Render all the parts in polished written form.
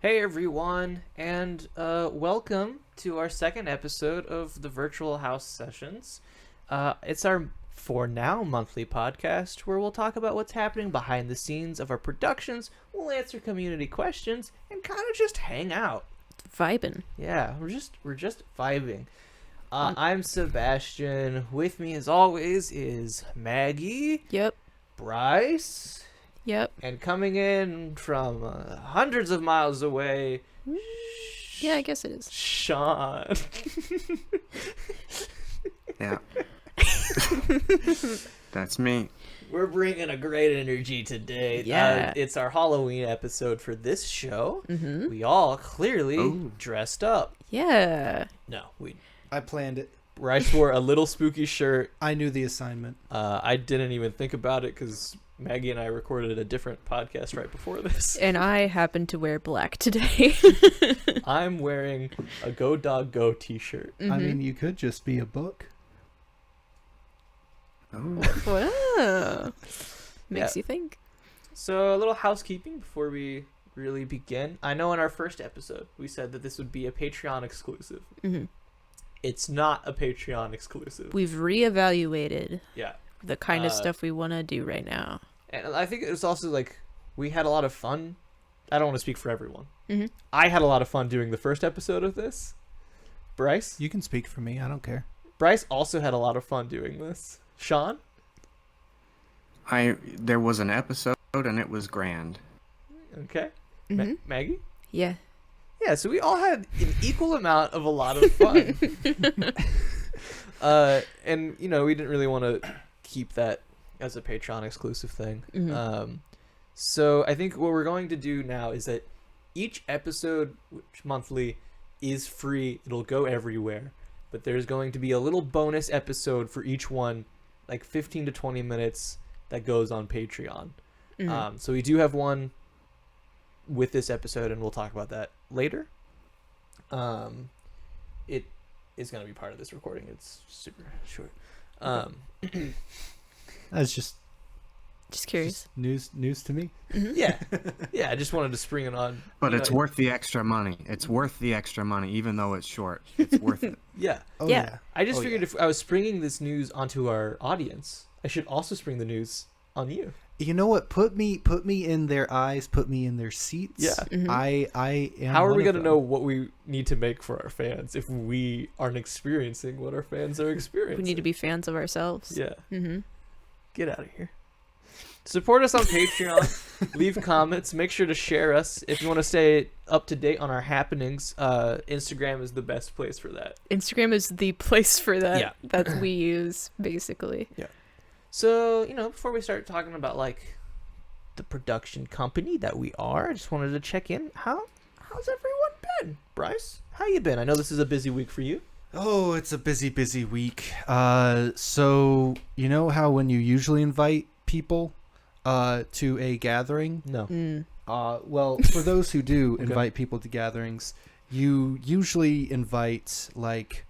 Hey everyone, and welcome to our second episode of the Virtual House Sessions. It's our, for now, monthly podcast where we'll talk about what's happening behind the scenes of our productions, we'll answer community questions, and kind of just hang out. Vibing. Yeah, we're just vibing. I'm Sebastian. With me, as always, is Maggie. Yep. Bryce. Yep. And coming in from hundreds of miles away, Yeah, I guess it is. Sean. Yeah. That's me. We're bringing a great energy today. Yeah. It's our Halloween episode for this show. Mm-hmm. We all clearly Ooh. dressed up. Yeah. No, I planned it. Bryce wore a little spooky shirt. I knew the assignment. I didn't even think about it because Maggie and I recorded a different podcast right before this. And I happen to wear black today. I'm wearing a Go Dog Go t-shirt. Mm-hmm. I mean, you could just be a book. Oh. Wow. Makes Yeah. you think. So a little housekeeping before we really begin. I know in our first episode we said that this would be a Patreon exclusive. Mm-hmm. It's not a Patreon exclusive. We've reevaluated Yeah. the kind of stuff we want to do right now. And I think it's also like we had a lot of fun. I don't want to speak for everyone. Mm-hmm. I had a lot of fun doing the first episode of this. Bryce? You can speak for me. I don't care. Bryce also had a lot of fun doing this. Sean? There was an episode and it was grand. Okay. Mm-hmm. Maggie? Yeah. Yeah, so we all had an equal amount of a lot of fun. And, you know, we didn't really want to keep that as a Patreon exclusive thing. Mm-hmm. So I think what we're going to do now is that each episode, which monthly, is free. It'll go everywhere. But there's going to be a little bonus episode for each one, like 15 to 20 minutes, that goes on Patreon. Mm-hmm. So we do have one with this episode, and we'll talk about that later. It is going to be part of this recording. It's super short. That's just curious. news to me. Mm-hmm. Yeah. I just wanted to spring it on. But you it's know, worth the extra money. It's worth the extra money, even though it's short. It's worth it. Yeah. Oh Yeah. yeah. I just Oh, figured yeah. if I was springing this news onto our audience, I should also spring the news on you. You know what? Put me in their eyes. Put me in their seats. Yeah. Mhm. I am. How are one we of going to them. know what we need to make for our fans if we aren't experiencing what our fans are experiencing? We need to be fans of ourselves. Yeah. Mm-hmm. Get out of here. Support us on Patreon. Leave comments. Make sure to share us. If you want to stay up to date on our happenings, Instagram is the best place for that. Instagram is the place for that. Yeah. That we use, basically. So, you know, before we start talking about, like, the production company that we are, I just wanted to check in. How's everyone been? Bryce, how you been? I know this is a busy week for you. Oh, it's a busy week. So you know how when you usually invite people to a gathering? No. Mm. Well, for those who do Okay. invite people to gatherings, you usually invite like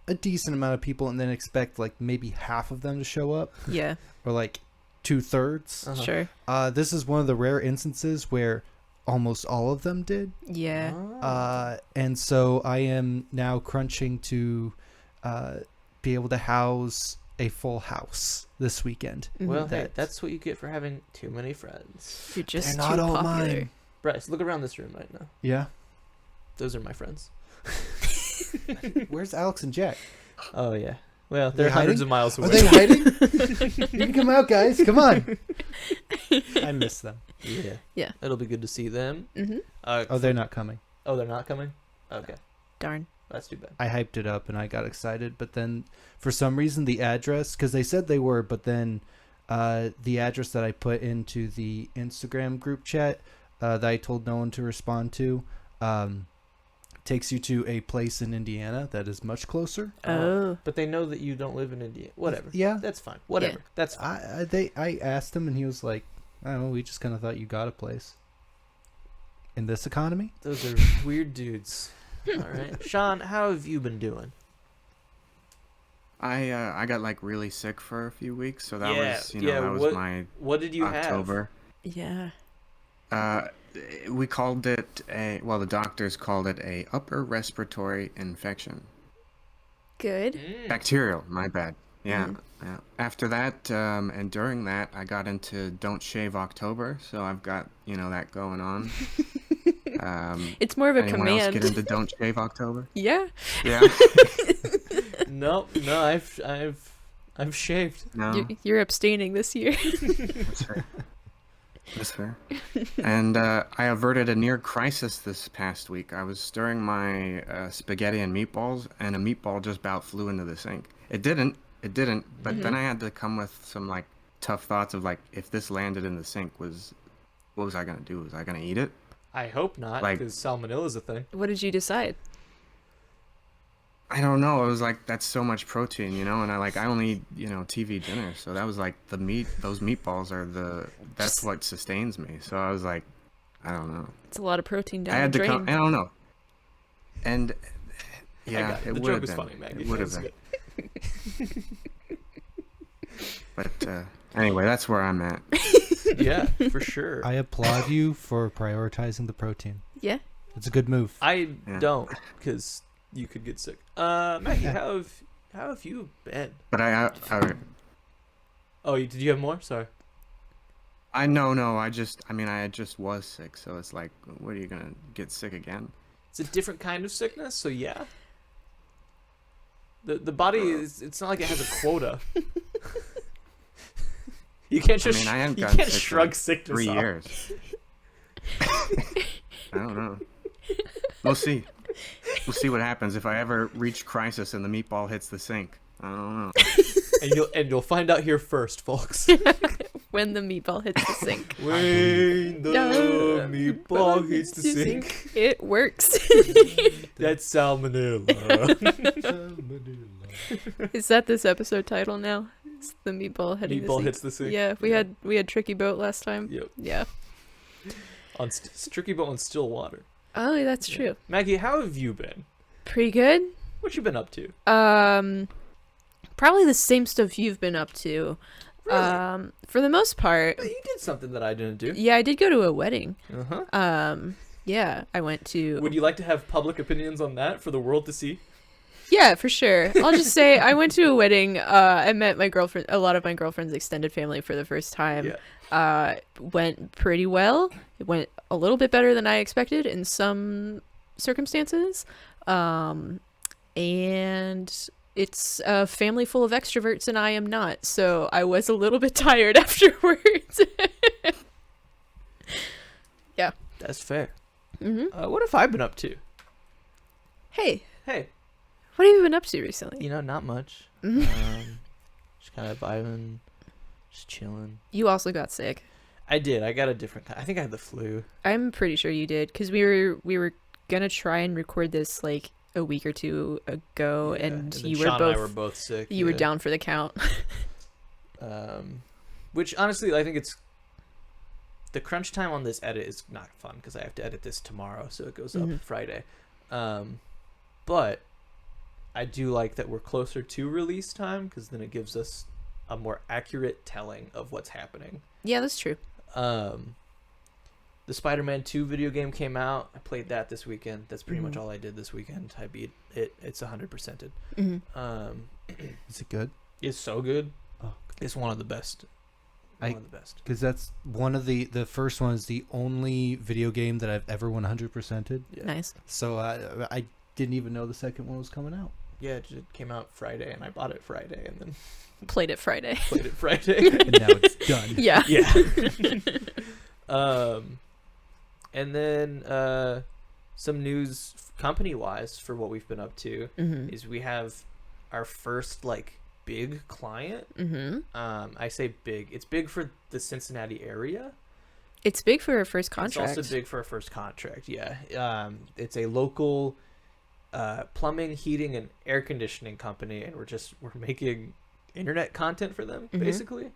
a decent amount of people and then expect like maybe half of them to show up Yeah. or like 2/3. Uh-huh. Sure. This is one of the rare instances where almost all of them did. Yeah. And so I am now crunching to be able to house a full house this weekend. Mhm. Well, hey, that- that's what you get for having too many friends. You're just They're not too all popular. mine. Bryce, look around this room right now. Yeah. Those are my friends. Where's Alex and Jack? Oh, yeah. Well, they're They hundreds hiding? of miles away. Are they hiding? You can come out, guys. Come on. I miss them. Yeah. Yeah. It'll be good to see them. Mm-hmm. Oh, they're not coming. Oh, they're not coming? Okay. Darn. That's too bad. I hyped it up and I got excited, but then for some reason the address, because they said they were, but then the address that I put into the Instagram group chat that I told no one to respond to takes you to a place in Indiana that is much closer. Oh. But they know that you don't live in India. Whatever. Yeah. That's fine. Whatever. Yeah. That's fine. I asked him and he was like, I don't know, we just kind of thought you got a place. In this economy? Those are weird dudes. All right. Sean, how have you been doing? I got like really sick for a few weeks, so that Yeah, was yeah, that was what- my What did you October. Yeah. We called it the doctors called it a upper respiratory infection. Good. Bacterial, my bad. Yeah, Mhm. yeah. After that, and during that, I got into Don't Shave October, so I've got, that going on. It's more of a Anyone else command. get into Don't Shave October? Yeah. Yeah. No, I've shaved. No, You're abstaining this year. that's fair. That's fair. And I averted a near crisis this past week. I was stirring my spaghetti and meatballs, and a meatball just about flew into the sink. It didn't. But then I had to come with some like tough thoughts of like, if this landed in the sink, what was I gonna do? Was I gonna eat it? I hope not, Like- because salmonella is a thing. What did you decide? I don't know. It was like, that's so much protein, and I only eat, TV dinner. So that was like those meatballs that's what sustains me. So I was like, I don't know. It's a lot of protein down I had the to drain. come, I don't know. And I yeah, got it. it The would joke have was been. funny, Maggie. It would That have was been. good. But anyway, that's where I'm at. Yeah, for sure. I applaud you for prioritizing the protein. Yeah. It's a good move. I Yeah. don't, because you could get sick. Maggie, how have you been? But Did you have more? Sorry. no. I just was sick, so it's like, what are you gonna get sick again? It's a different kind of sickness, so yeah. The body it's not like it has a quota. You can't just I haven't you gotten can't sick for, shrug like, sickness 3 off. years. I don't know. We'll see. We'll see what happens if I ever reach crisis and the meatball hits the sink. I don't know. And you'll find out here first, folks. When the meatball hits the sink. When the No. meatball hits the sink, It works. that's salmonella. Is that this episode title now? It's the meatball hitting the Meatball sink. hits the sink. Yeah, we had Tricky Boat last time. Yep. Yeah. On Tricky Boat on still water. Oh, that's Yeah. true. Maggie, how have you been? Pretty good. What you been up to? Probably the same stuff you've been up to. Really? For the most part. You did something that I didn't do. Yeah, I did go to a wedding. Uh-huh. Yeah, I went to. Would you like to have public opinions on that for the world to see? Yeah, for sure. I'll just say I went to a wedding. I met a lot of my girlfriend's extended family for the first time. Yeah. Went pretty well. It went a little bit better than I expected in some circumstances. And it's a family full of extroverts and I am not. So I was a little bit tired afterwards. Yeah. That's fair. Mm-hmm. What have I been up to? Hey, Hey, what have you been up to recently? not much. Mhm. Just kind of vibing, just chilling. You also got sick. I did. I got a different. I think I had the flu. I'm pretty sure you did because we were gonna try and record this like a week or two ago, Yeah, and then you were Sean both and I were both sick. you were yeah. down for the count. Which honestly, I think it's the crunch time on this edit is not fun because I have to edit this tomorrow, so it goes up Mhm. Friday. But I do like that we're closer to release time because then it gives us a more accurate telling of what's happening. Yeah, that's true. The Spider-Man 2 video game came out. I played that this weekend. That's pretty much Mhm. all I did this weekend. I beat it. It's 100%ed. Mm-hmm. Is it good? It's so good. Oh, It's one of the best. One of the best. because that's one of the first one is the only video game that I've ever 100%ed. Yeah. Nice. So I didn't even know the second one was coming out. Yeah, it came out Friday, and I bought it Friday, and then Played it Friday. played it Friday. And now it's done. Yeah. Yeah. And then some news company-wise for what we've been up to Mm-hmm. is we have our first like big client. Mm-hmm. I say big. It's big for the Cincinnati area. It's big for a first contract. It's also big for a first contract. Yeah. It's a local plumbing, heating, and air conditioning company, and we're making internet content for them Mhm. basically.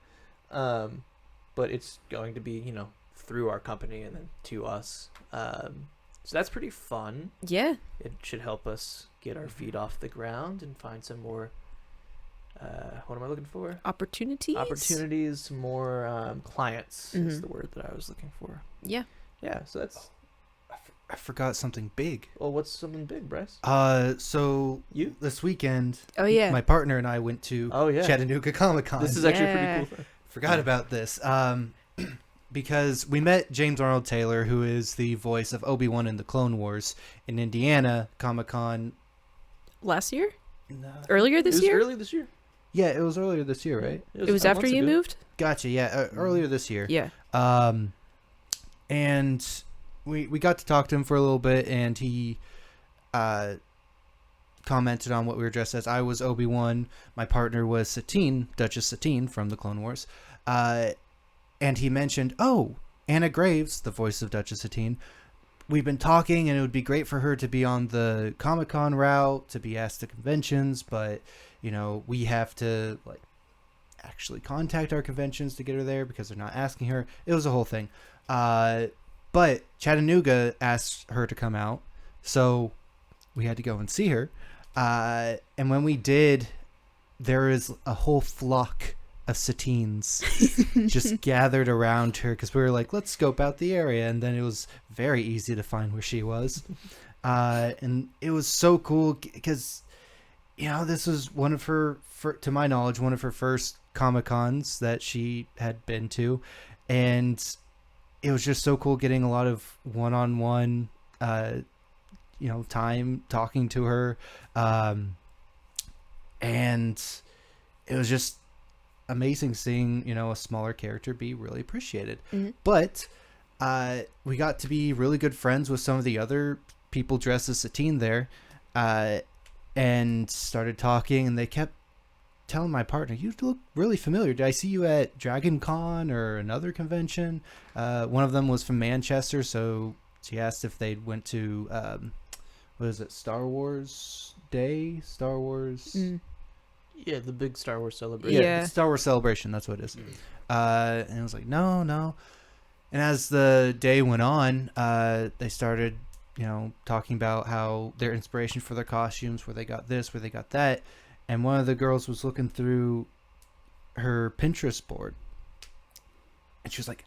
But it's going to be through our company and then to us. So that's pretty fun. Yeah. It should help us get our feet off the ground and find some more. What am I looking for? Opportunities. Opportunities, more clients is Mhm. the word that I was looking for. Yeah. Yeah, so that's... I forgot something big. Well, what's something big, Bryce? So You? this weekend, Oh yeah. my partner and I went to Oh, yeah. Chattanooga Comic-Con. This is actually a Yeah. pretty cool thing. Forgot about this. Because we met James Arnold Taylor, who is the voice of Obi-Wan in the Clone Wars in Indiana Comic-Con. Last year? No. Earlier It this was year? early this year. Yeah, it was earlier this year, right? It was a after month you ago. moved? Gotcha. Yeah, earlier this year. Yeah. And we got to talk to him for a little bit, and he commented on what we were dressed as. I was Obi-Wan. My partner was Satine, Duchess Satine from the Clone Wars. And he mentioned, oh, Anna Graves, the voice of Duchess Satine. We've been talking, and it would be great for her to be on the Comic-Con route, to be asked to conventions, but, you know, we have to, like, actually contact our conventions to get her there because they're not asking her. It was a whole thing. But Chattanooga asked her to come out, so we had to go and see her. And when we did, there is a whole flock of Satines just gathered around her because we were like, let's scope out the area. And then it was very easy to find where she was. And it was so cool because, you know, this was one of her, to my knowledge, one of her first Comic-Cons that she had been to. And it was just so cool getting a lot of one-on-one, you know, time talking to her. And it was just amazing seeing, you know, a smaller character be really appreciated. Mm-hmm. But we got to be really good friends with some of the other people dressed as Satine there, and started talking, and they kept telling my partner, you look really familiar. Did I see you at Dragon Con or another convention? One of them was from Manchester, so she asked if they went to what is it, Star Wars Day? Star Wars... Yeah, the big Star Wars celebration. Yeah. Star Wars Celebration, that's what it is. And I was like, no. And as the day went on, they started, you know, talking about how their inspiration for their costumes, where they got this, where they got that. And one of the girls was looking through her Pinterest board. And she was like,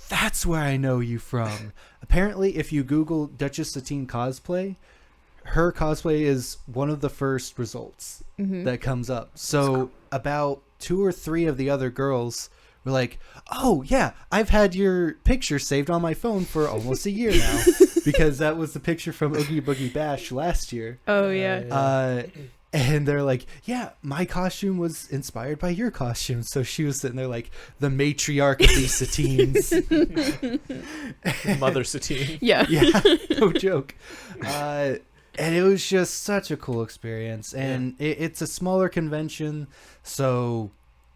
that's where I know you from. Apparently, if you Google Duchess Satine cosplay, her cosplay is one of the first results that comes up. So about 2 or 3 of the other girls were like, oh yeah, I've had your picture saved on my phone for almost a year now, because that was the picture from Oogie Boogie Bash last year. Oh yeah. And they're like, yeah, my costume was inspired by your costume. So she was sitting there like the matriarch of these Satines. Mother Satine. Yeah. Yeah, no joke. And it was just such a cool experience. And it's a smaller convention, so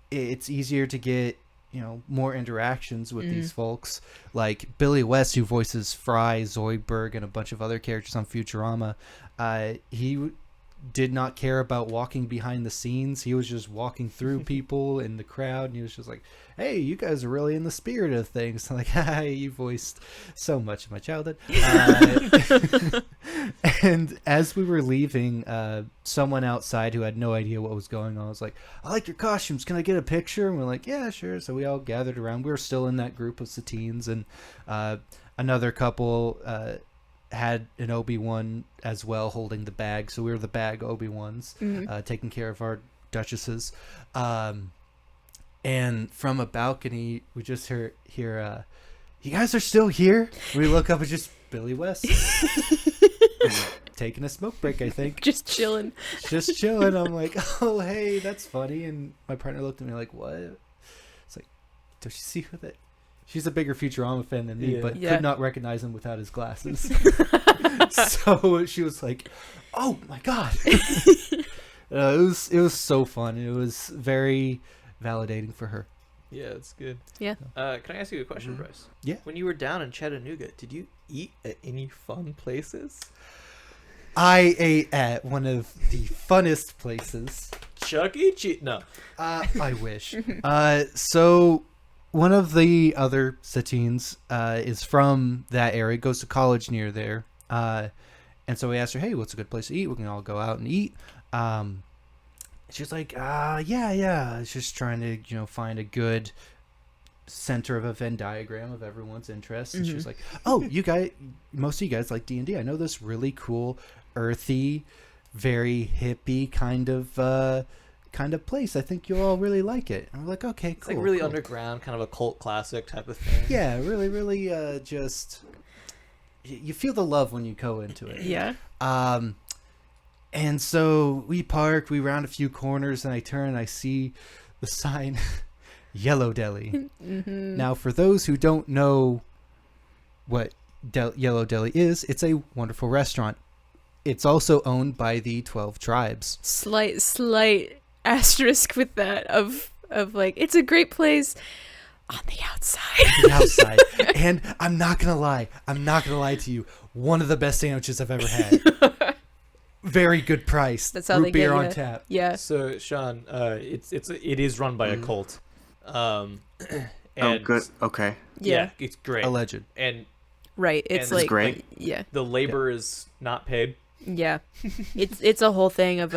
it's easier to get, you know, more interactions with these folks. Like Billy West, who voices Fry, Zoidberg, and a bunch of other characters on Futurama. He did not care about walking behind the scenes. He was just walking through people in the crowd, and he was just like, hey, you guys are really in the spirit of things. I'm like, hi, you voiced so much of my childhood. And as we were leaving, someone outside who had no idea what was going on was like, I like your costumes, can I get a picture? And we're like, yeah, sure. So we all gathered around. We were still in that group of Satines, and another couple had an Obi-Wan as well holding the bag, so we were the bag Obi-Wans, taking care of our duchesses. And from a balcony, we just hear you guys are still here? We look up, and just Billy West taking a smoke break, I think. Just chilling. Just chilling. I'm like, oh, hey, that's funny. And my partner looked at me like, what? It's like, don't you see who that? She's a bigger Futurama fan than me, but could not recognize him without his glasses. So she was like, oh my God. It was so fun. It was very validating for her. Yeah, that's good. Yeah. Can I ask you a question, Bryce? Yeah. When you were down in Chattanooga, did you eat at any fun places? I ate at one of the funnest places. Chuck E. Cheese? No. I wish. So one of the other Satines is from that area, goes to college near there. And so we asked her, hey, what's a good place to eat? We can all go out and eat. She's like, yeah. It's just trying to, find a good center of a Venn diagram of everyone's interests, and she was like, "Oh, most of you guys like D&D. I know this really cool, earthy, very hippie kind of place. I think you'll all really like it." And I'm like, "Okay, It's cool." like really cool. underground, kind of a cult classic type of thing. Yeah, really, really, just you feel the love when you go into it. Yeah. And so we park, we round a few corners, and I turn and I see the sign, Yellow Deli. Now, for those who don't know what Yellow Deli is, it's a wonderful restaurant. It's also owned by the 12 tribes. Slight asterisk with that of like, it's a great place on the outside. The outside. And I'm not gonna lie to you, one of the best sandwiches I've ever had. Very good price. That's how Root they beer get on ya. tap. Yeah. So Sean, it is run by a cult. And Oh, good. Okay. Yeah, it's great. Alleged. And Right. It's and like great. Yeah. the labor is not paid. Yeah. It's a whole thing of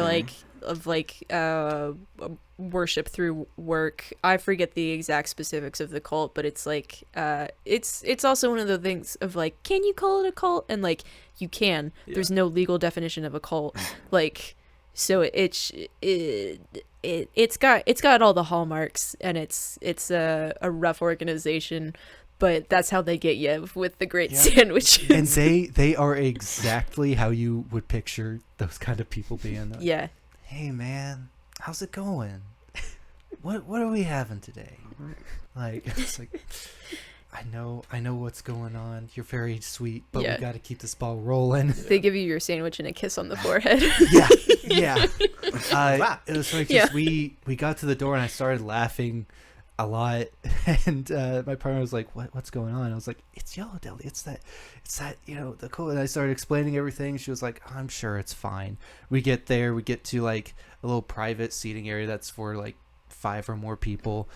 worship through work. I forget the exact specifics of the cult, but it's like it's also one of the things of like, can you call it a cult? And like, you can. Yeah. There's no legal definition of a cult. Like, so it's got all the hallmarks, and it's a rough organization, but that's how they get you with the great sandwiches. And they are exactly how you would picture those kind of people being. Like, Yeah. hey man, how's it going? What are we having today? Like, it's like, I know what's going on. You're very sweet, but Yeah. we got to keep this ball rolling. They give you your sandwich and a kiss on the forehead. Yeah. It was like, Yeah. we got to the door and I started laughing a lot, and my partner was like, what's going on? I was like, it's Yellow Deli. It's that the cool. And I started explaining everything. She was like, I'm sure it's fine. We get there, we get to like a little private seating area that's for like 5 or more people.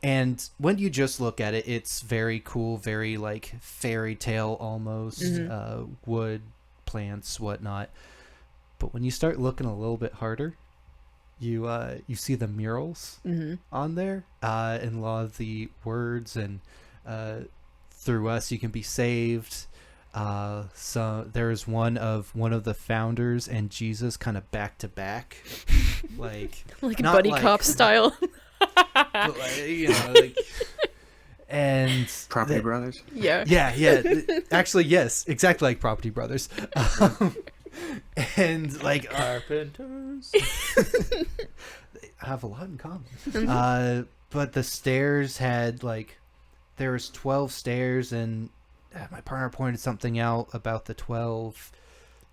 And when you just look at it, it's very cool, very like fairy tale almost, wood, plants, whatnot. But when you start looking a little bit harder, you see the murals on there, and a lot of the words, and through us you can be saved. So there's one of the founders and Jesus kind of back to back, like not buddy like- cop style. but like, and Property Brothers. Yeah. yeah. Actually, yes, exactly like Property Brothers. And like Carpenters. have a lot in common. But the stairs had like, there was 12 stairs, and my partner pointed something out about the 12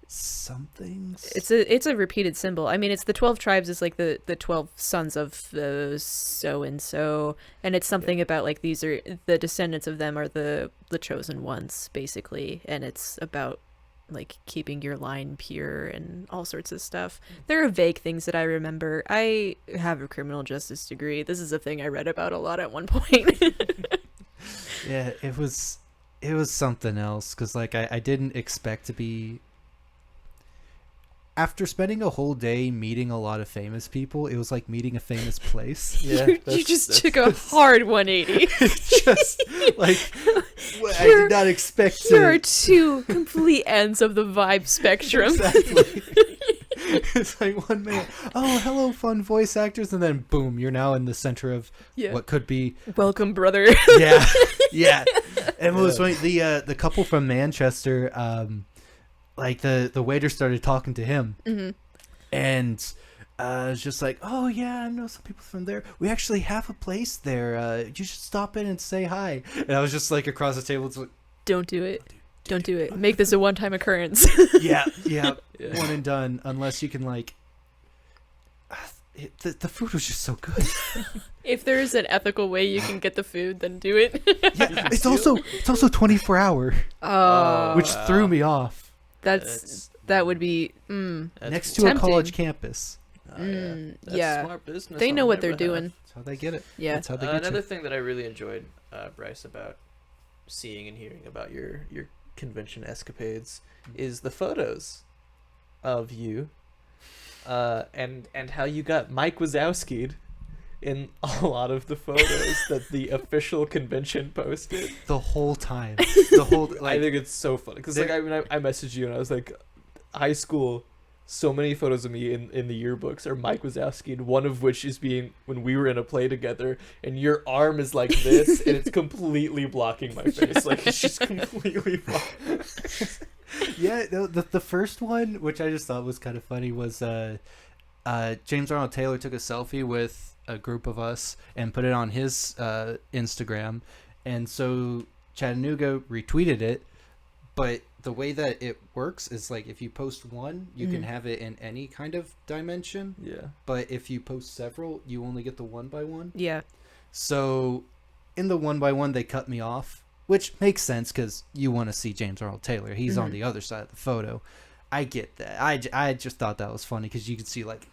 somethings. It's a repeated symbol. I mean, it's the 12 tribes is like the 12 sons of the so and so, and it's something about like these are the descendants of them are the chosen ones basically, and it's about like keeping your line pure and all sorts of stuff. There are vague things that I remember. I have a criminal justice degree. This is a thing I read about a lot at one point. Yeah, it was something else, because like I didn't expect to be. After spending a whole day meeting a lot of famous people, it was like meeting a famous place. Yeah, you just took a hard 180. Just like, I did not expect Here are to. two complete ends of the vibe spectrum. Exactly. It's like one minute, oh hello fun voice actors, and then boom, you're now in the center of Yeah. what could be. Welcome, brother. Yeah. And it was funny, the couple from Manchester, like the waiter started talking to him, and it's just like, oh yeah, I know some people from there. We actually have a place there. You should stop in and say hi. And I was just like across the table. It's like, Don't do it. Don't do it. Make this a one-time occurrence. yeah, Yeah. one and done. Unless you can like, the food was just so good. If there is an ethical way you can get the food, then do it. Yeah, it's also 24 hour, Oh, which threw me off. that would be That's Next to cool. a college Tempting. campus. That's yeah. smart business. They know I'll what they're never have. doing. That's how they get it. Yeah. That's how they get Another you. thing that I really enjoyed, Bryce, about seeing and hearing about your convention escapades is the photos of you, and how you got Mike Wazowski'd in a lot of the photos that the official convention posted. The whole time. The whole I think it's so funny because like I messaged you and I was like, high school, so many photos of me in the yearbooks, or Mike was asking, one of which is being when we were in a play together and your arm is like this and it's completely blocking my face. Like it's just completely blocking. Yeah, the first one, which I just thought was kind of funny, was James Arnold Taylor took a selfie with a group of us and put it on his Instagram, and so Chattanooga retweeted it. But the way that it works is like if you post one, you can have it in any kind of dimension. Yeah. But if you post several, you only get the 1x1. Yeah. So in the 1x1, they cut me off, which makes sense because you want to see James Arnold Taylor. He's on the other side of the photo. I get that. I just thought that was funny because you could see like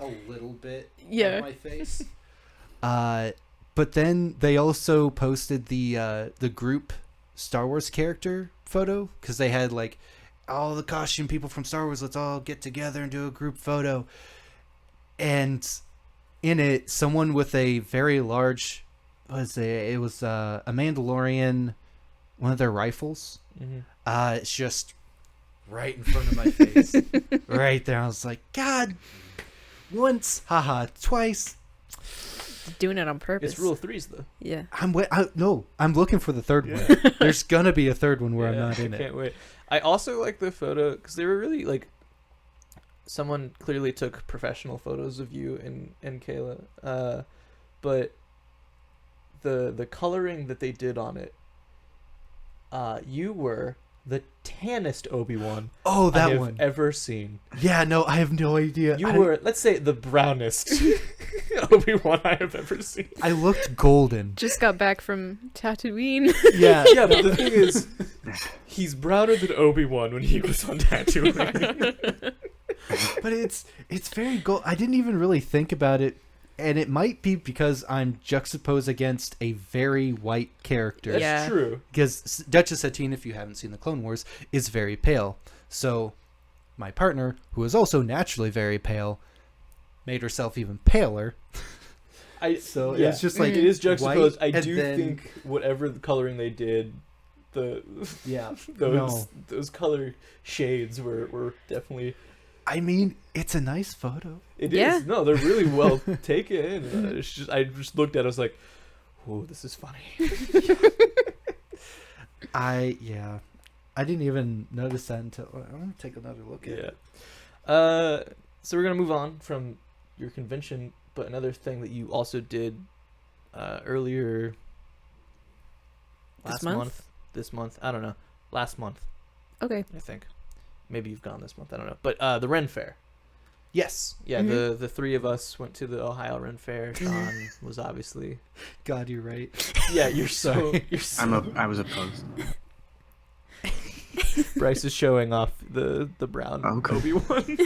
a little bit of my face. But then they also posted the group Star Wars character photo because they had like all the costume people from Star Wars. Let's all get together and do a group photo. And in it, someone with a very large, it was a Mandalorian, one of their rifles. It's just right in front of my face, right there. I was like, God, once, haha, twice. Doing it on purpose. It's rule of threes though. Yeah. I'm looking for the third one. There's gonna be a third one where I'm not in I it. can't wait. I also like the photo because they were really like, someone clearly took professional photos of you and Kayla, but the coloring that they did on it, you were the tannest Obi-Wan Oh, I that have one. ever seen. Yeah, no, I have no idea. You were, let's say, the brownest Obi-Wan I have ever seen. I looked golden. Just got back from Tatooine. Yeah. Yeah, but the thing is, he's browner than Obi-Wan when he was on Tatooine. But it's very gold. I didn't even really think about it, and it might be because I'm juxtaposed against a very white character. That's Yeah. true. Because Duchess Satine, if you haven't seen the Clone Wars, is very pale. So my partner, who is also naturally very pale, made herself even paler. So yeah, it's just like it is juxtaposed. white, I and do then- think whatever the coloring they did, Yeah. those color shades were definitely. I mean, it's a nice photo. It Yeah. is. No, they're really well taken. I just looked at it. I was like, "Oh, this is funny." I didn't even notice that until I'm gonna take another look at it. Yeah. So we're gonna move on from your convention, but another thing that you also did earlier This month? This month, I don't know. Last month, Okay. I think. Maybe you've gone this month. I don't know. But the Ren Fair. Yes. Yeah, Mhm. the three of us went to the Ohio Ren Fair. Sean was obviously. God, you're right. Yeah, you're so. Sorry. You're so. I was opposed. Bryce is showing off the brown Okay. Obi-Wan.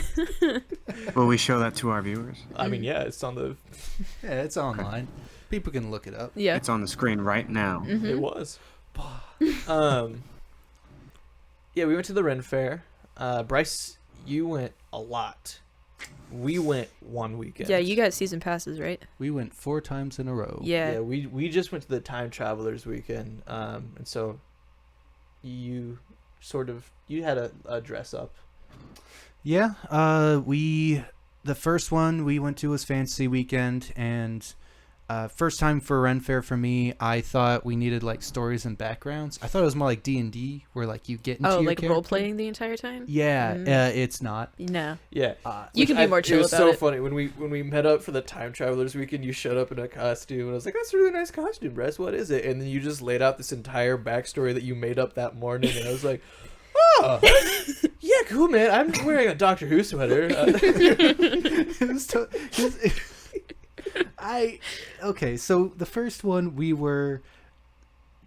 Will we show that to our viewers? I mean, yeah, it's on the. Yeah, it's online. People can look it up. Yeah. It's on the screen right now. Mhm. It was. Yeah, we went to the Ren Fair. Bryce, you went a lot. We went one weekend. Yeah, you got season passes, right? We went 4 times in a row. Yeah. Yeah, we just went to the Time Travelers weekend, and so you had a dress up. Yeah, the first one we went to was Fantasy Weekend, and first time for Ren Fair for me, I thought we needed like stories and backgrounds. I thought it was more like D&D, where like you get into Oh, your like character. role playing the entire time? Yeah, Mm. It's not. No. Yeah, You can be more chill It was about so it. funny when we met up for the Time Travelers weekend. You showed up in a costume, and I was like, "That's a really nice costume, Bryce. What is it?" And then you just laid out this entire backstory that you made up that morning, and I was like, "Oh, yeah, cool, man. I'm wearing a Doctor Who sweater." It was okay, so the first one we were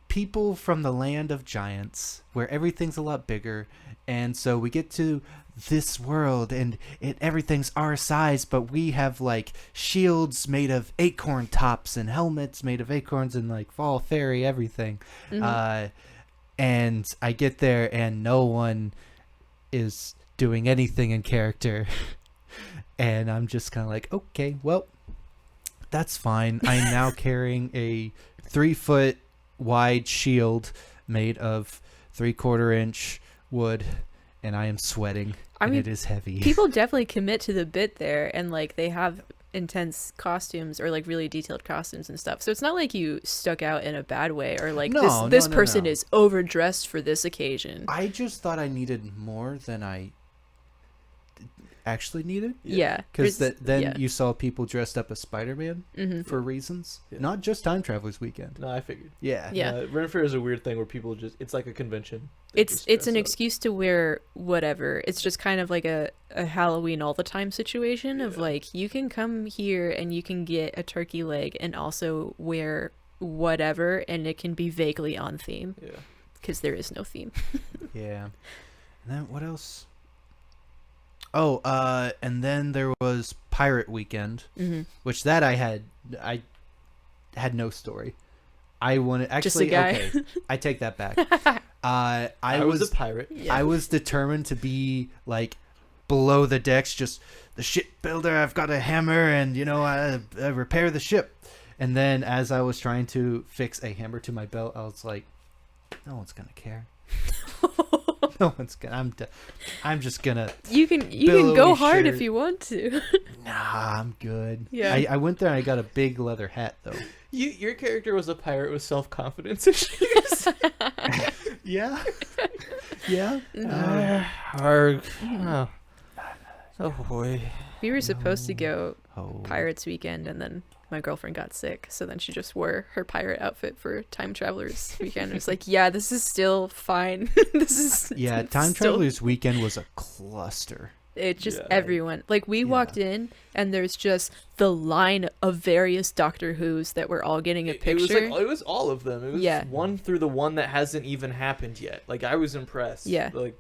people from the land of giants where everything's a lot bigger, and so we get to this world and everything's our size, but we have like shields made of acorn tops and helmets made of acorns and like fall fairy everything. Mhm. And I get there and no one is doing anything in character. And I'm just kind of like, okay, well, That's fine. I'm now carrying a 3-foot wide shield made of 3/4 inch wood, and I am sweating. I mean, and it is heavy. People definitely commit to the bit there, and like they have intense costumes or like really detailed costumes and stuff. So it's not like you stuck out in a bad way or like this person is overdressed for this occasion. I just thought I needed more than I actually needed. Yeah. Because then you saw people dressed up as Spider-Man for reasons. Yeah. Not just Time Travelers Weekend. No, I figured. Yeah. Yeah. Ren Fair is a weird thing where people just, it's like a convention. It's an excuse to wear whatever. It's just kind of like a Halloween all the time situation of like, you can come here and you can get a turkey leg and also wear whatever, and it can be vaguely on theme. Yeah. Because there is no theme. Yeah. And then what else? Oh, and then there was Pirate Weekend, which that I had no story. I wanted actually. Just a guy. Okay, I take that back. I was a pirate. Yeah. I was determined to be like below the decks, just the shipbuilder. I've got a hammer, and I repair the ship. And then as I was trying to fix a hammer to my belt, I was like, no one's gonna care. No one's gonna. I'm just gonna. You can billowy go hard shirt. if you want to. Nah, I'm good. Yeah. I went there and I got a big leather hat though. Your character was a pirate with self-confidence issues. Yeah. Yeah. Arg. Oh boy. We were supposed to go Oh. Pirates Weekend, and then my girlfriend got sick, so then she just wore her pirate outfit for Time Travelers Weekend. It was like, yeah, this is still fine. This is Time still- Travelers Weekend was a cluster. It just Yeah. everyone like we walked in and there's just the line of various Doctor Who's that were all getting a picture. It was all of them. It was one through the one that hasn't even happened yet. Like I was impressed. Yeah. Like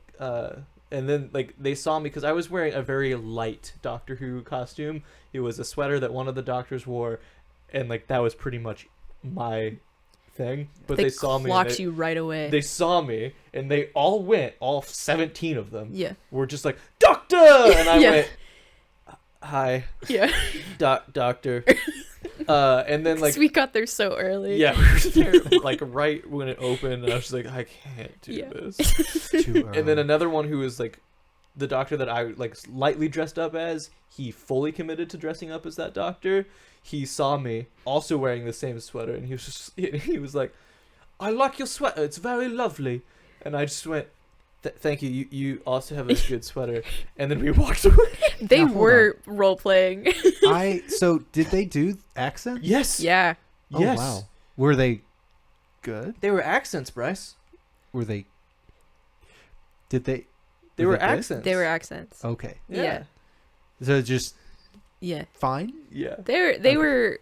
and then like they saw me because I was wearing a very light Doctor Who costume. It was a sweater that one of the doctors wore, and like that was pretty much my thing. But they saw me. Clocked you right away. They saw me, and they all went. All 17 of them. Yeah. Were just like Doctor, and I Yeah. went, hi, Yeah. Doctor. And then like 'Cause we got there so early. yeah, we were there, like right when it opened, and I was just like, I can't do Yeah. this. Too And then another one who was like the doctor that I like lightly dressed up as, he fully committed to dressing up as that doctor. He saw me also wearing the same sweater, and he was like, I like your sweater, it's very lovely. And I just went, thank you. You also have a good sweater. And then we walked away. They Now, hold were role playing. So did they do accents? Yes. Yeah. Oh, Yes. wow. Were they good? They were accents, Bryce. Were they? Did they? They were good? accents. They were accents. Okay. Yeah. So just Yeah. fine. Yeah. They were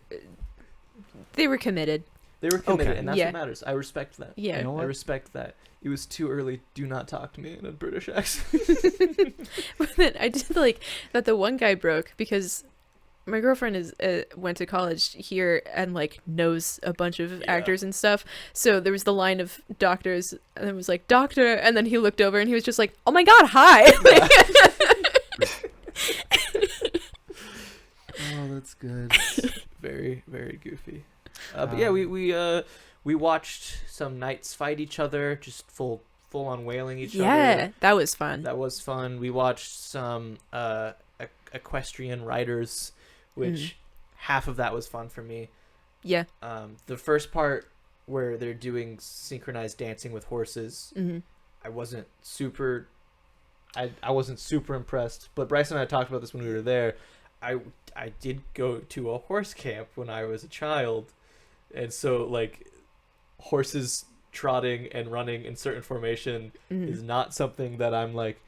committed. They were committed, Okay. and that's Yeah. what matters. I respect that. Yeah. You know I what? respect that. It was too early. Do not talk to me in a British accent. But then I did like that the one guy broke because my girlfriend is went to college here and like knows a bunch of Yeah. actors and stuff. So there was the line of doctors and it was like doctor, and then he looked over and he was just like, "Oh my god, hi." Oh, that's good. Very, very goofy. But yeah, we watched some knights fight each other, just full on wailing each Yeah, other. that was fun. That was fun. We watched some equestrian riders, which half of that was fun for me. Yeah. The first part where they're doing synchronized dancing with horses, I wasn't super impressed. But Bryce and I talked about this when we were there. I did go to a horse camp when I was a child, and so like horses trotting and running in certain formation is not something that I'm like,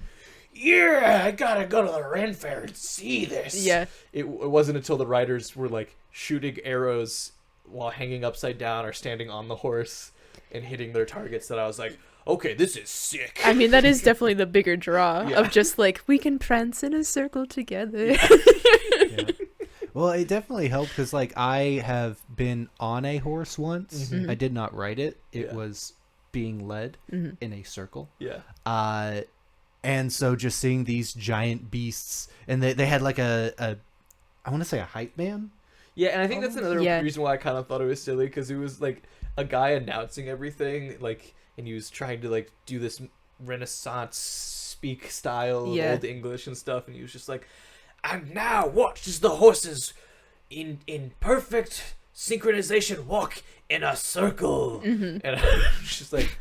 yeah, I gotta go to the Ren Fair and see this. Yeah. It wasn't until the riders were like shooting arrows while hanging upside down or standing on the horse and hitting their targets that I was like, okay, this is sick. I mean, that is definitely the bigger draw Yeah. of just like we can prance in a circle together. Yeah. Well, it definitely helped because like I have been on a horse once. Mhm. I did not ride it. It Yeah. was being led in a circle. Yeah. And so just seeing these giant beasts, and they had like a I want to say a hype man. Yeah, and I think that's another Yeah. reason why I kind of thought it was silly, because it was like a guy announcing everything, like, and he was trying to like do this Renaissance speak style of Yeah. old English and stuff, and he was just like, "And now watch as the horses in perfect synchronization walk in a circle," and I was just like,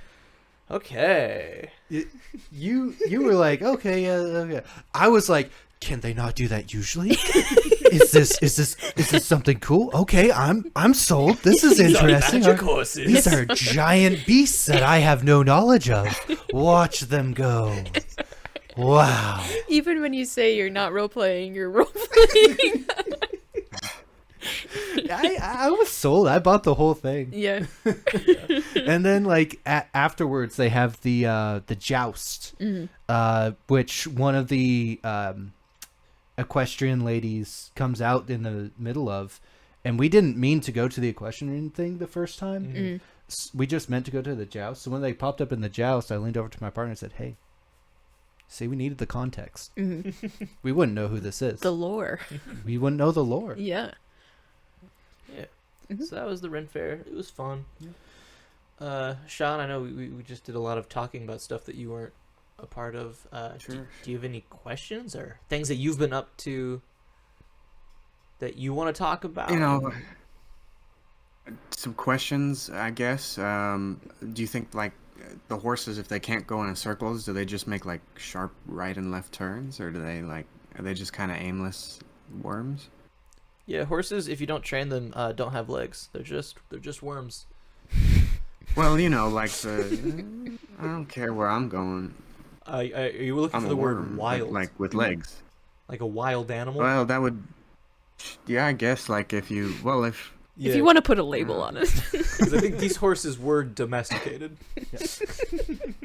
okay. You were like, okay, yeah, okay. I was like, can they not do that usually? Is this something cool? Okay, I'm sold. This is These are interesting. magic horses. These are giant beasts that I have no knowledge of. Watch them go. Wow. Even when you say you're not role playing, you're role playing. I was sold. I bought the whole thing. Yeah. And then like afterwards they have the joust, which one of the equestrian ladies comes out in the middle of, and we didn't mean to go to the equestrian thing the first time. We just meant to go to the joust. So when they popped up in the joust, I leaned over to my partner and said, "Hey, see, we needed the context. We wouldn't know who this is. The lore. We wouldn't know the lore." Yeah. Yeah. So that was the Ren Fair. It was fun. Sean, I know we just did a lot of talking about stuff that you weren't a part of. Sure. Do you have any questions or things that you've been up to that you want to talk about? You know, some questions, I guess. Do you think like the horses, if they can't go in circles, do they just make like sharp right and left turns, or do they like are they just kind of aimless worms? Yeah, horses, if you don't train them, don't have legs. They're just worms. Well, you know, like I don't care where I'm going. Are you looking I'm for a the word worm, wild? like with legs. Like a wild animal? Well, that would, yeah, I guess like if Yeah, If you want to put a label on it. 'cause I think these horses were domesticated.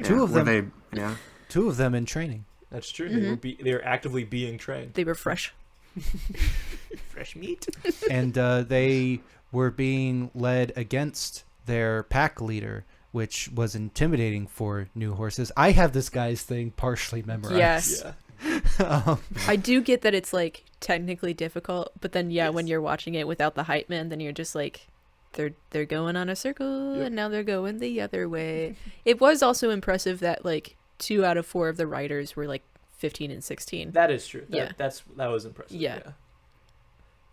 Two of were them. yeah. Two of them in training. That's true. They were actively being trained. They were fresh. Fresh meat. And they were being led against their pack leader, which was intimidating for new horses. I have this guy's thing partially memorized. Yes. Yeah. I do get that it's like technically difficult, but then when you're watching it without the hype man, then you're just like, they're going on a circle and now they're going the other way. It was also impressive that like 2 out of 4 of the riders were like 15 and 16. That is true. Yeah. That was impressive. Yeah.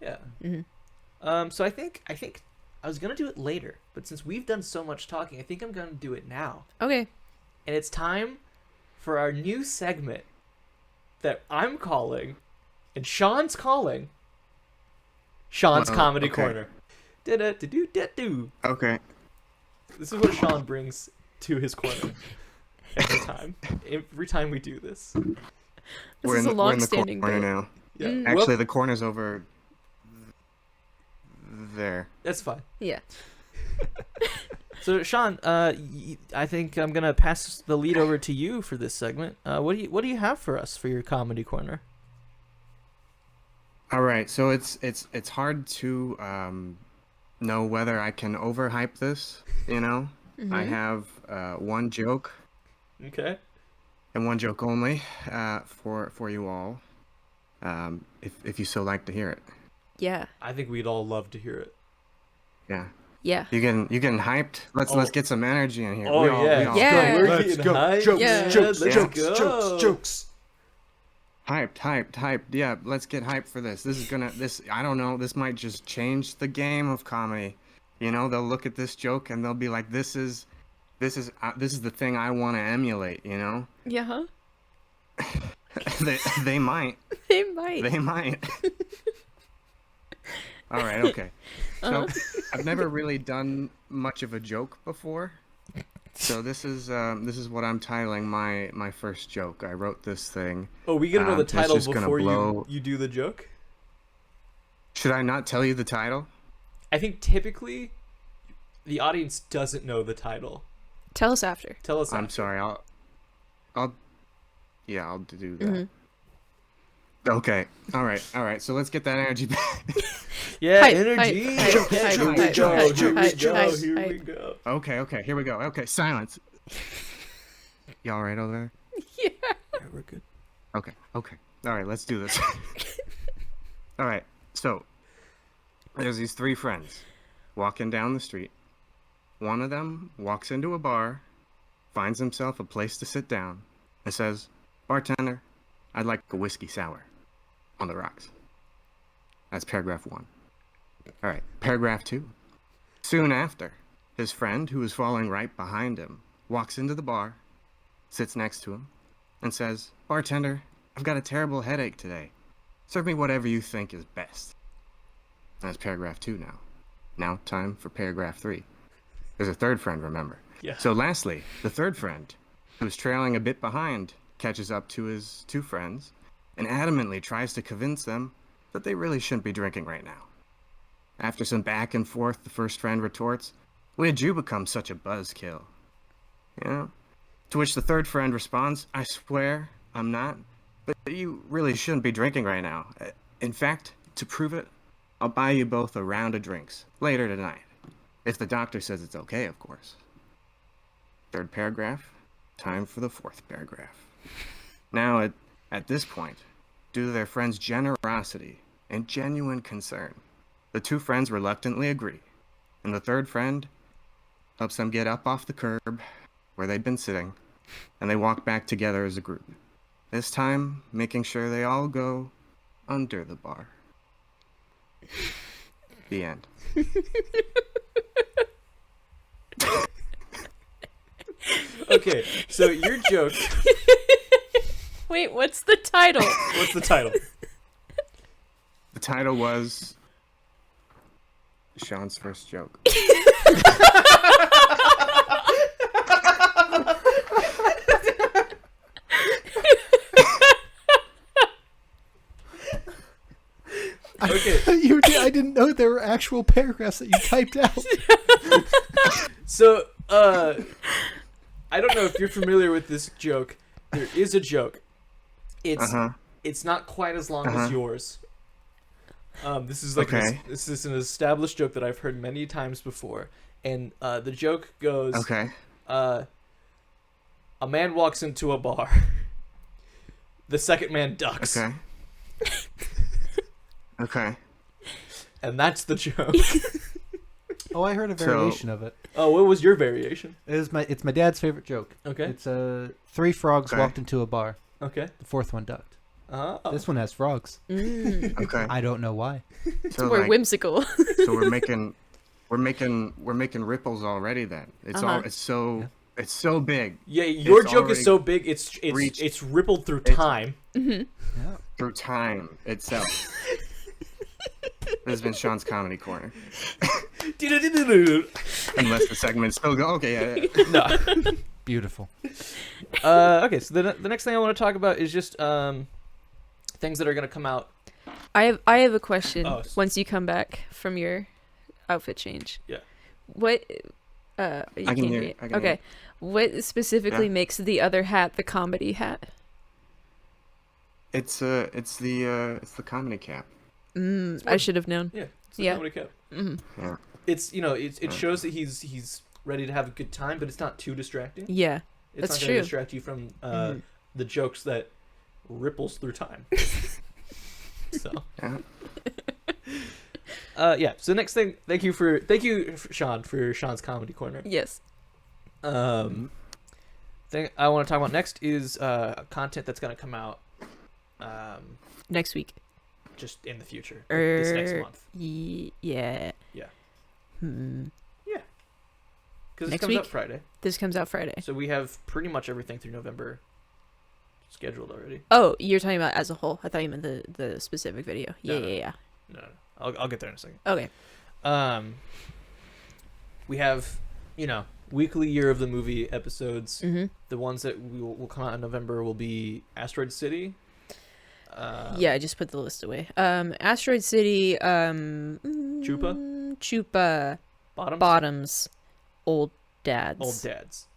Yeah. So I think I was gonna do it later, but since we've done so much talking, I think I'm gonna do it now. Okay. And it's time for our new segment that I'm calling, and Sean's calling, Sean's Comedy okay. Corner. Da-da-da-do-da-do. Okay. This is what Sean brings to his corner every time. Every time we do this. This is a we're in the long-standing corner bit. now. Yeah. Actually, the corner's over there. That's fine. Yeah. So Sean, I think I'm gonna pass the lead over to you for this segment. What do you have for us for your comedy corner? All right, so it's hard to know whether I can overhype this. You know, I have one joke Okay. and one joke only for you all, if you so like to hear it. Yeah. I think we'd all love to hear it. Yeah. Yeah. You getting hyped? Let's get some energy in here. Oh, We all- yeah. we all- Yeah. We're Let's getting go. hyped. Jokes, Yeah. jokes, Let's jokes, go. jokes. Hyped. Yeah, let's get hyped for this. I don't know, this might just change the game of comedy. You know, they'll look at this joke and they'll be like, this is the thing I want to emulate, you know? Yeah. They might. They might. They might. All right, okay. So I've never really done much of a joke before. So this is what I'm titling my first joke. I wrote this thing. Oh, we gotta know the It's title just gonna before blow- you do the joke. Should I not tell you the title? I think typically the audience doesn't know the title. Tell us after. Tell us. I'm after. sorry. I'll do that. Okay. All right. So let's get that energy back. Yeah, Hype, energy. hype, Okay, hype, here we hype, go. hype, Here we hype, go. hype, Here we hype. go. Okay. Here we go. Okay. Silence. Y'all right over there? Yeah. Yeah, we're good. Okay. All right. Let's do this. All right. So, There's these three friends walking down the street. One of them walks into a bar, finds himself a place to sit down, and says, "Bartender, I'd like a whiskey sour on the rocks." That's paragraph 1. All right, paragraph 2. Soon after, his friend, who is falling right behind him, walks into the bar, sits next to him, and says, "Bartender, I've got a terrible headache today. Serve me whatever you think is best." That's paragraph 2 now. Now time for paragraph 3. There's a third friend, remember. Yeah. So lastly, the third friend, who's trailing a bit behind, catches up to his two friends and adamantly tries to convince them that they really shouldn't be drinking right now. After some back and forth, the first friend retorts, "When'd you become such a buzzkill?" You know? To which the third friend responds, "I swear I'm not, but you really shouldn't be drinking right now. In fact, to prove it, I'll buy you both a round of drinks later tonight. If the doctor says it's okay, of course." Third paragraph, time for the fourth paragraph. Now, at this point, due to their friend's generosity and genuine concern, the two friends reluctantly agree, and the third friend helps them get up off the curb where they'd been sitting, and they walk back together as a group, this time making sure they all go under the bar. The end. Okay, so your joke. Wait, what's the title? What's the title? The title was Sean's first joke. Okay. I didn't know there were actual paragraphs that you typed out. So, I don't know if you're familiar with this joke. There is a joke. It's not quite as long as yours. This is like this is an established joke that I've heard many times before, and the joke goes, a man walks into a bar. The second man ducks. Okay. And that's the joke. Oh, I heard a variation of it. Oh, what was your variation? It's my dad's favorite joke. Okay. It's three frogs walked into a bar. Okay. The fourth one ducked. Oh. This one has frogs. Okay. I don't know why. It's more whimsical. So we're making ripples already. Then it's so big. Yeah, your It's joke is already so big. It's rippled through time. through time itself. This has been Sean's Comedy Corner. Unless the segment's still go. Okay, yeah. No. Beautiful. Okay, so the next thing I want to talk about is just things that are going to come out. I have a question. Once you come back from your outfit change. Yeah. What? I can hear you. Okay. What specifically makes the other hat the comedy hat? It's the comedy cap. I should have known. Yeah. It's the comedy cap. Mm-hmm. Yeah. It's it shows that he's ready to have a good time, but it's not too distracting. Yeah. It's That's not true. going to distract you from the jokes that ripples through time. So. Yeah. So next thing, thank you, Sean, for Sean's Comedy Corner. Yes. Thing I want to talk about next is content that's going to come out Next week. just in the future, this next month. Yeah. Yeah. Yeah. Because this Next comes week? out Friday. This comes out Friday. So we have pretty much everything through November scheduled already. Oh, you're talking about as a whole. I thought you meant the specific video. Yeah. No. I'll get there in a second. Okay. We have, weekly Year of the Movie episodes. Mm-hmm. The ones that will come out in November will be Asteroid City. Yeah, I just put the list away. Asteroid City. Chupa. Bottoms. Old Dads.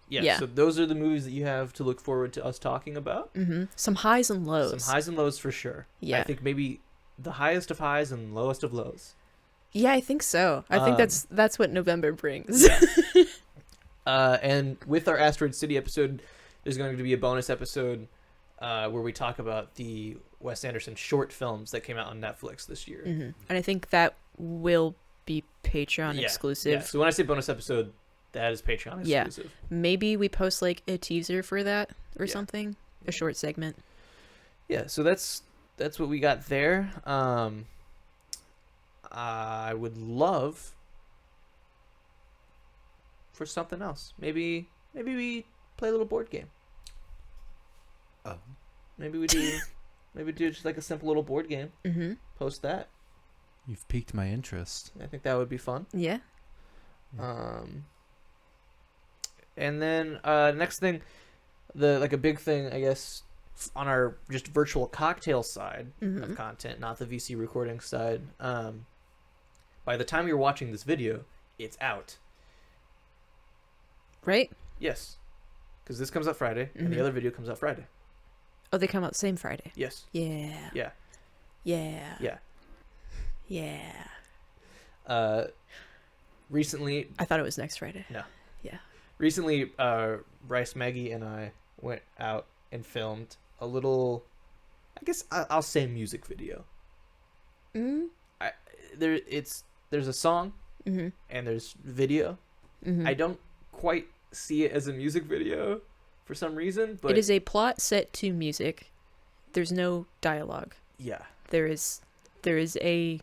Yeah. So those are the movies that you have to look forward to us talking about. Mm-hmm. Some highs and lows. Some highs and lows for sure. Yeah. I think maybe the highest of highs and lowest of lows. Yeah, I think so. I think that's what November brings. And with our Asteroid City episode, there's going to be a bonus episode where we talk about the Wes Anderson short films that came out on Netflix this year. Mm-hmm. And I think that will be Patreon exclusive. Yeah. So when I say bonus episode, that is Patreon exclusive. Maybe we post like a teaser for that or Yeah. something, a short segment. Yeah, so that's what we got there. I would love for something else. Maybe we play a little board game. Oh. Maybe we do just like a simple little board game. Mm-hmm. Post that. You've piqued my interest. I think that would be fun. Yeah. And then next thing, a big thing, I guess, on our just virtual cocktail side of content, not the VC recording side. By the time you're watching this video, it's out. Right? Yes, because this comes out Friday, and the other video comes out Friday. Oh, they come out same Friday. Yes. Yeah. Yeah. Yeah. Yeah. Yeah. Recently, I thought it was next Friday. No. Yeah. Recently, Bryce, Maggie, and I went out and filmed a little, I guess I'll say music video. Mm-hmm. There's a song Mm-hmm. and there's video. Mm-hmm. I don't quite see it as a music video for some reason, but it is a plot set to music. There's no dialogue. yeah, There is a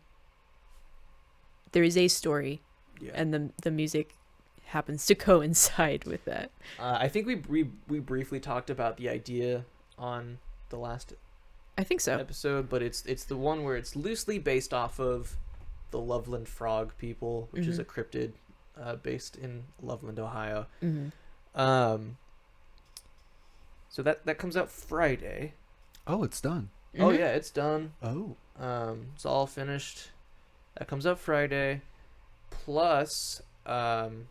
story, yeah. and the music happens to coincide with that. I think we briefly talked about the idea on the last I think so. episode, but it's the one where it's loosely based off of the Loveland Frog people, which is a cryptid based in Loveland, Ohio. Mm-hmm. So that comes out Friday. Oh, it's done. Oh yeah, it's done. Oh. It's all finished. That comes out Friday. Plus, in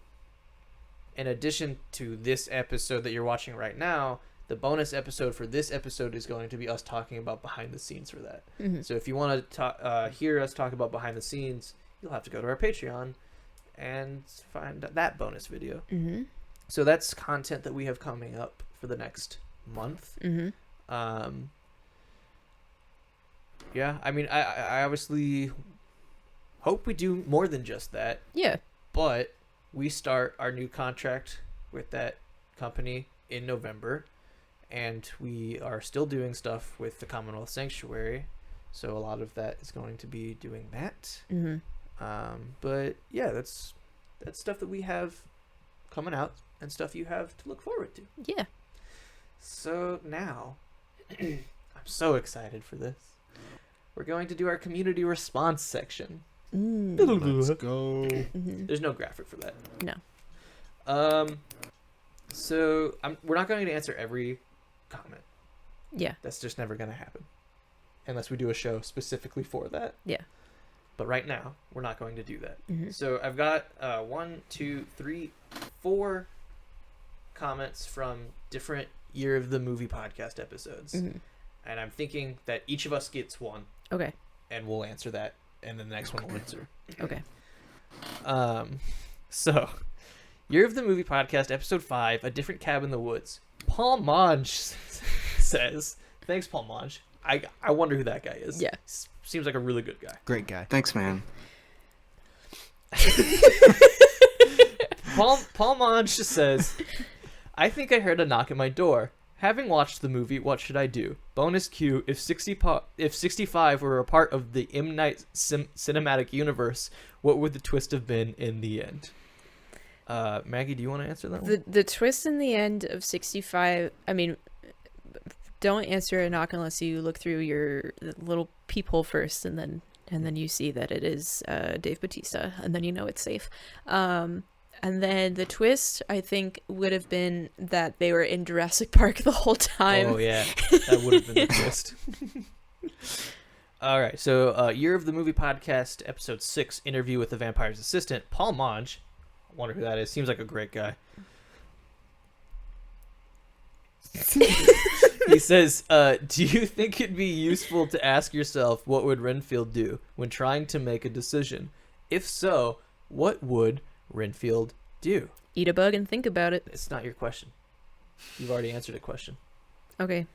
addition to this episode that you're watching right now, the bonus episode for this episode is going to be us talking about behind the scenes for that. Mm-hmm. So if you want to hear us talk about behind the scenes, you'll have to go to our Patreon and find that bonus video. Mm-hmm. So that's content that we have coming up for the next month. Mm-hmm. Yeah, I mean, I obviously hope we do more than just that, Yeah. but we start our new contract with that company in November, and we are still doing stuff with the Commonwealth Sanctuary, so a lot of that is going to be doing that. Mm-hmm. But yeah, that's stuff that we have coming out and stuff you have to look forward to. Yeah. So now, I'm so excited for this. We're going to do our community response section. Let's go. Mm-hmm. There's no graphic for that. No. So we're not going to answer every comment. Yeah. That's just never going to happen, unless we do a show specifically for that. Yeah. But right now, we're not going to do that. Mm-hmm. So I've got 1, 2, 3, 4 comments from different Year of the Movie podcast episodes. Mm-hmm. And I'm thinking that each of us gets one, Okay. and we'll answer that, and then the next one will answer. Okay. So, Year of the Movie podcast, episode 5, A Different Cab in the Woods. Paul Monge says, thanks, Paul Monge. I wonder who that guy is. Yeah. Seems like a really good guy. Great guy. Thanks, man. Paul Monge says, I think I heard a knock at my door. Having watched the movie, what should I do? Bonus Q, if 65 were a part of the M. Night cinematic universe, what would the twist have been in the end? Maggie, do you want to answer that one? The twist in the end of 65, I mean, don't answer a knock unless you look through your little peephole first, and then you see that it is Dave Bautista, and then you know it's safe. And then the twist, I think, would have been that they were in Jurassic Park the whole time. Oh, yeah. That would have been the twist. All right. So, Year of the Movie podcast, episode 6, Interview with the Vampire's Assistant. Paul Monge. I wonder who that is. Seems like a great guy. He says, do you think it'd be useful to ask yourself what would Renfield do when trying to make a decision? If so, what would Renfield do? Eat a bug and think about it. It's not your question. You've already answered a question. Okay.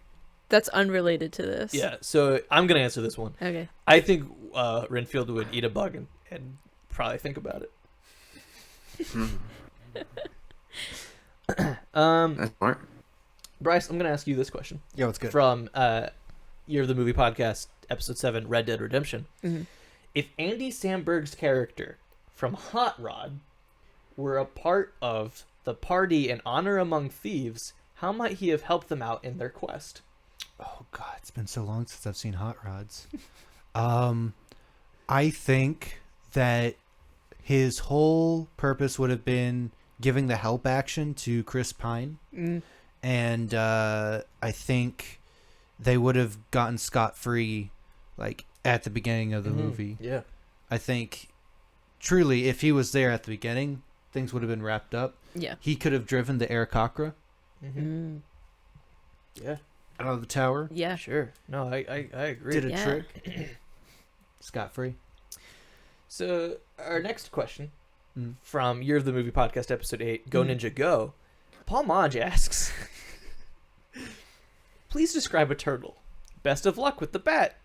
That's unrelated to this. Yeah, so I'm going to answer this one. Okay. I think Renfield would eat a bug and probably think about it. That's smart. Bryce, I'm gonna ask you this question Yeah, what's good? from Year of the Movie Podcast, Episode 7, Red Dead Redemption. Mhm. If Andy Samberg's character from Hot Rod were a part of the party in Honor Among Thieves, how might he have helped them out in their quest? Oh God, it's been so long since I've seen Hot Rods. I think that his whole purpose would have been giving the help action to Chris Pine, and I think they would have gotten scot-free, like at the beginning of the movie. Yeah. I think, truly, if he was there at the beginning, things would have been wrapped up. Yeah. He could have driven the Aarakocra Yeah. out of the tower. Yeah. Sure. No, I agree. Did a Yeah. trick. Scot-free. So our next question Mm. from Year of the Movie Podcast, Episode 8, Go Ninja Go. Paul Monge asks, please describe a turtle. Best of luck with the bat.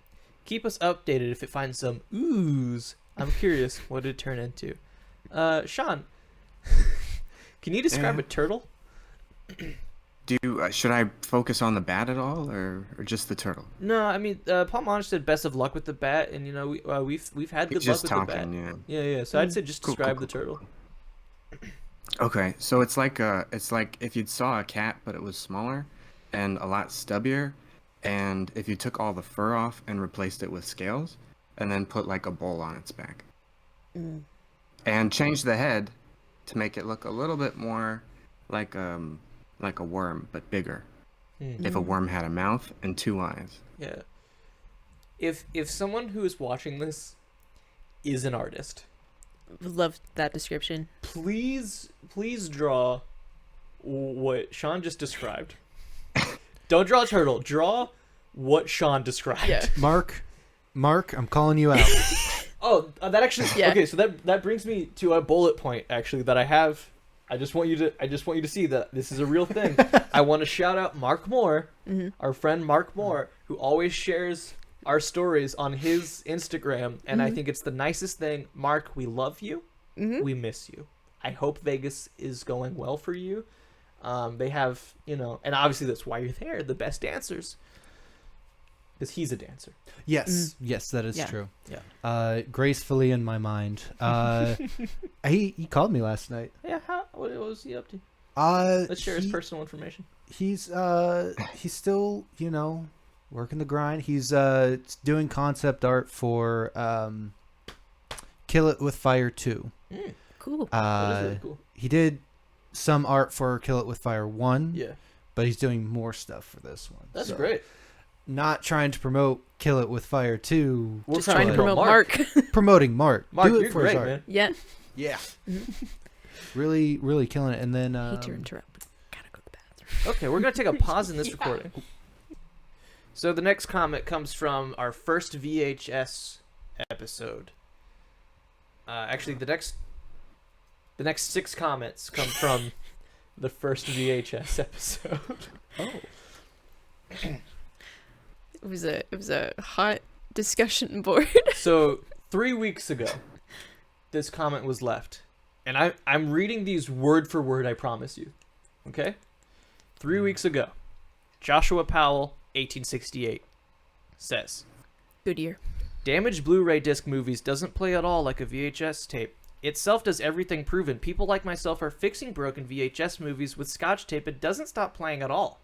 Keep us updated if it finds some ooze. I'm curious what it turn into. Sean, can you describe Yeah. a turtle? Do you, should I focus on the bat at all, or just the turtle? No, I mean, Paul Monge said best of luck with the bat, and you know we've had good He's luck just with talking, the bat. yeah. Yeah. So I'd say just Cool, describe cool, the cool, turtle. Okay, so it's like if you saw a cat but it was smaller and a lot stubbier, and if you took all the fur off and replaced it with scales, and then put like a bowl on its back, and changed the head to make it look a little bit more like a worm but bigger. If a worm had a mouth and 2 eyes. Yeah. If someone who is watching this is an artist, Love that description. please draw what Sean just described. Don't draw a turtle. Draw what Sean described. Yeah. Mark, I'm calling you out. Oh, that actually. Yeah. Okay, so that brings me to a bullet point actually that I have. I just want you to see that this is a real thing. I want to shout out Mark Moore, our friend Mark Moore, who always shares our stories on his Instagram, and I think it's the nicest thing. Mark, we love you. We miss you. I hope Vegas is going well for you. They have, and obviously that's why you're there, the best dancers. Because he's a dancer. Yes, that is Yeah. true. Yeah. Gracefully in my mind. He called me last night. Yeah, what was he up to? Let's share his he- personal information. He's still, working the grind. He's doing concept art for Kill It With Fire 2. Cool. That is really cool. He did some art for Kill It With Fire 1, Yeah, but he's doing more stuff for this one. that's So, great. Not trying to promote Kill It With Fire 2. We're Just trying to promote Mark. Promoting Mark. Mark, Do it you're for his great, art. man. Yeah. Yeah. Really, really killing it. And then Hate to interrupt. Gotta go to the bathroom. Okay, we're gonna take a pause in this recording. So the next comment comes from our first VHS episode. Actually, the next 6 comments come from the first VHS episode. Oh. It was a hot discussion board. So 3 weeks ago, this comment was left, and I'm reading these word for word. I promise you. Okay. 3 weeks ago, Joshua Powell, 1868, says, Good year. damaged Blu-ray disc movies doesn't play at all like a VHS tape. Itself does everything proven. People like myself are fixing broken VHS movies with Scotch tape. It doesn't stop playing at all.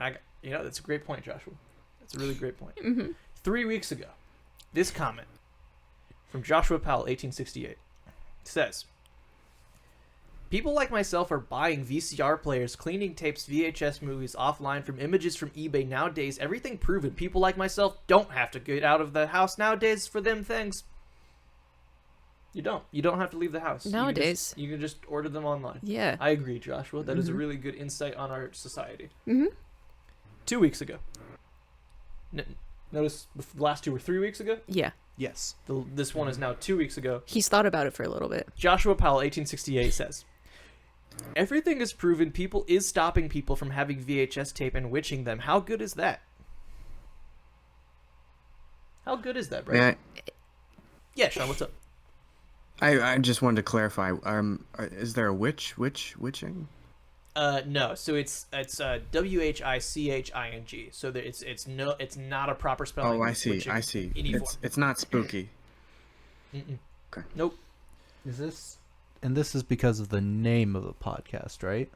And that's a great point, Joshua. That's a really great point. 3 weeks ago, this comment from Joshua Powell, 1868, says, people like myself are buying VCR players, cleaning tapes, VHS movies offline from images from eBay. Nowadays, everything proven. People like myself don't have to get out of the house nowadays for them things. You don't have to leave the house. Nowadays. You can just order them online. Yeah. I agree, Joshua. That is a really good insight on our society. 2 weeks ago. Notice the last 2 were 3 weeks ago. Yeah. Yes. This one is now 2 weeks ago. He's thought about it for a little bit. Joshua Powell, 1868, says, everything is proven. People is stopping people from having VHS tape and witching them. How good is that? How good is that, Bryce? Yeah, Yeah, Sean, what's up? I just wanted to clarify. Is there a witching? No. So it's WHICHING. So that it's not a proper spelling. Oh, I see. witching I see. any form. It's not spooky. Mm-mm. Okay. Nope. Is this? And this is because of the name of the podcast, right?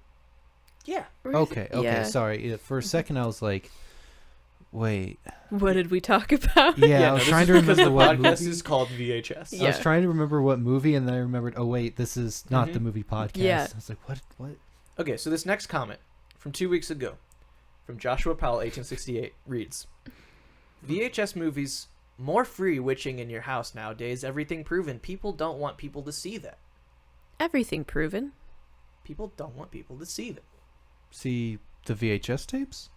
Yeah. Okay. Yeah. Sorry. For a second, I was like, "Wait." What did we talk about? Yeah, I was this trying is to because remember the what podcast movie. is called VHS. I was Yeah. trying to remember what movie, and then I remembered. Oh wait, this is not Mhm. the movie podcast. Yeah. I was like, "What? What?" Okay, so this next comment from 2 weeks ago from Joshua Powell, 1868, reads, VHS movies, more free witching in your house nowadays, everything proven. People don't want people to see that. Everything proven. People don't want people to see that. See the VHS tapes,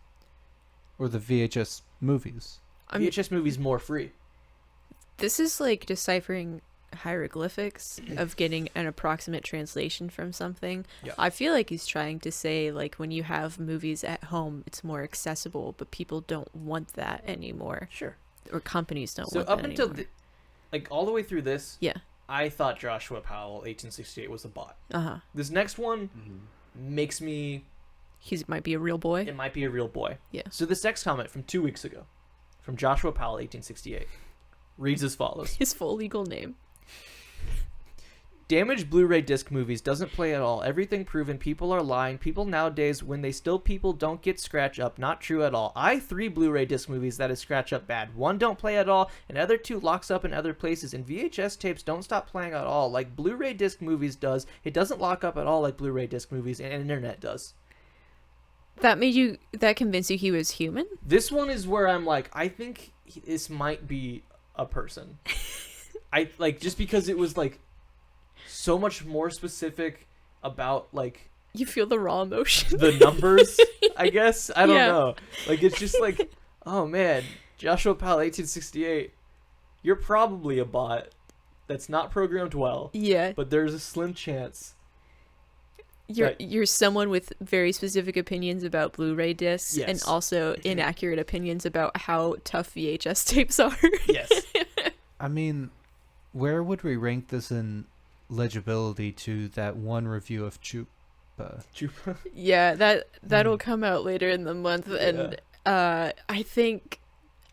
or the VHS movies. VHS movies more free. This is like deciphering hieroglyphics of getting an approximate translation from something. Yeah. I feel like he's trying to say, like, when you have movies at home, it's more accessible, but people don't want that anymore. Sure. Or companies don't So want up that until, anymore. like, all the way through this, Yeah. I thought Joshua Powell, 1868, was a bot. Uh-huh. This next one makes me, He might be a real boy. it might be a real boy. Yeah. So this next comment from 2 weeks ago, from Joshua Powell, 1868, reads as follows. His full legal name. Damaged Blu-ray disc movies doesn't play at all. Everything proven. People are lying. People nowadays, when they still people, don't get scratch up. Not true at all. 3 Blu-ray disc movies that is scratch up bad. 1 don't play at all, and other 2 locks up in other places. And VHS tapes don't stop playing at all, like Blu-ray disc movies does. It doesn't lock up at all like Blu-ray disc movies, and internet does. That convinced you he was human? This one is where I'm like, I think this might be a person. I like just because it was like so much more specific about like You feel the raw emotion. the numbers, I guess. I don't Yeah. know. Like, it's just like, oh man, Joshua Powell, 1868, you're probably a bot that's not programmed well, Yeah. but there's a slim chance. You're someone with very specific opinions about Blu-ray discs and Yes. also inaccurate opinions about how tough VHS tapes are. Yes. I mean, where would we rank this in legibility to that one review of Chupa? Yeah, that'll come out later in the month, and I think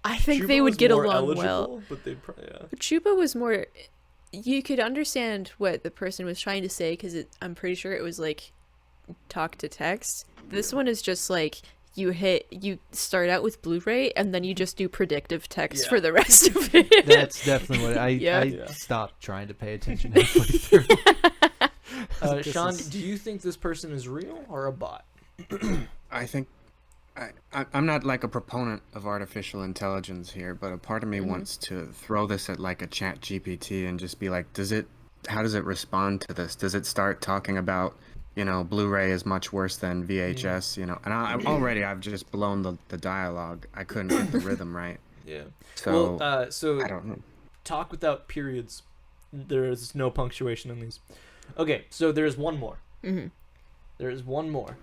they would get along well. But they'd yeah. Chupa was more. You could understand what the person was trying to say because I'm pretty sure it was like talk to text. This one is just like you start out with Blu-ray and then you just do predictive text for the rest of it. That's definitely what I Yeah. stopped trying to pay attention halfway through. This Sean, is- do you think this person is real or a bot? I think I'm not like a proponent of artificial intelligence here, but a part of me wants to throw this at like a chat GPT and just be like, how does it respond to this? Does it start talking about, Blu-ray is much worse than VHS, and I've just blown the dialogue. I couldn't get the rhythm right. Yeah. So, So I don't know. talk without periods. There is no punctuation in these. Okay, so there is one more. Mm-hmm. There is one more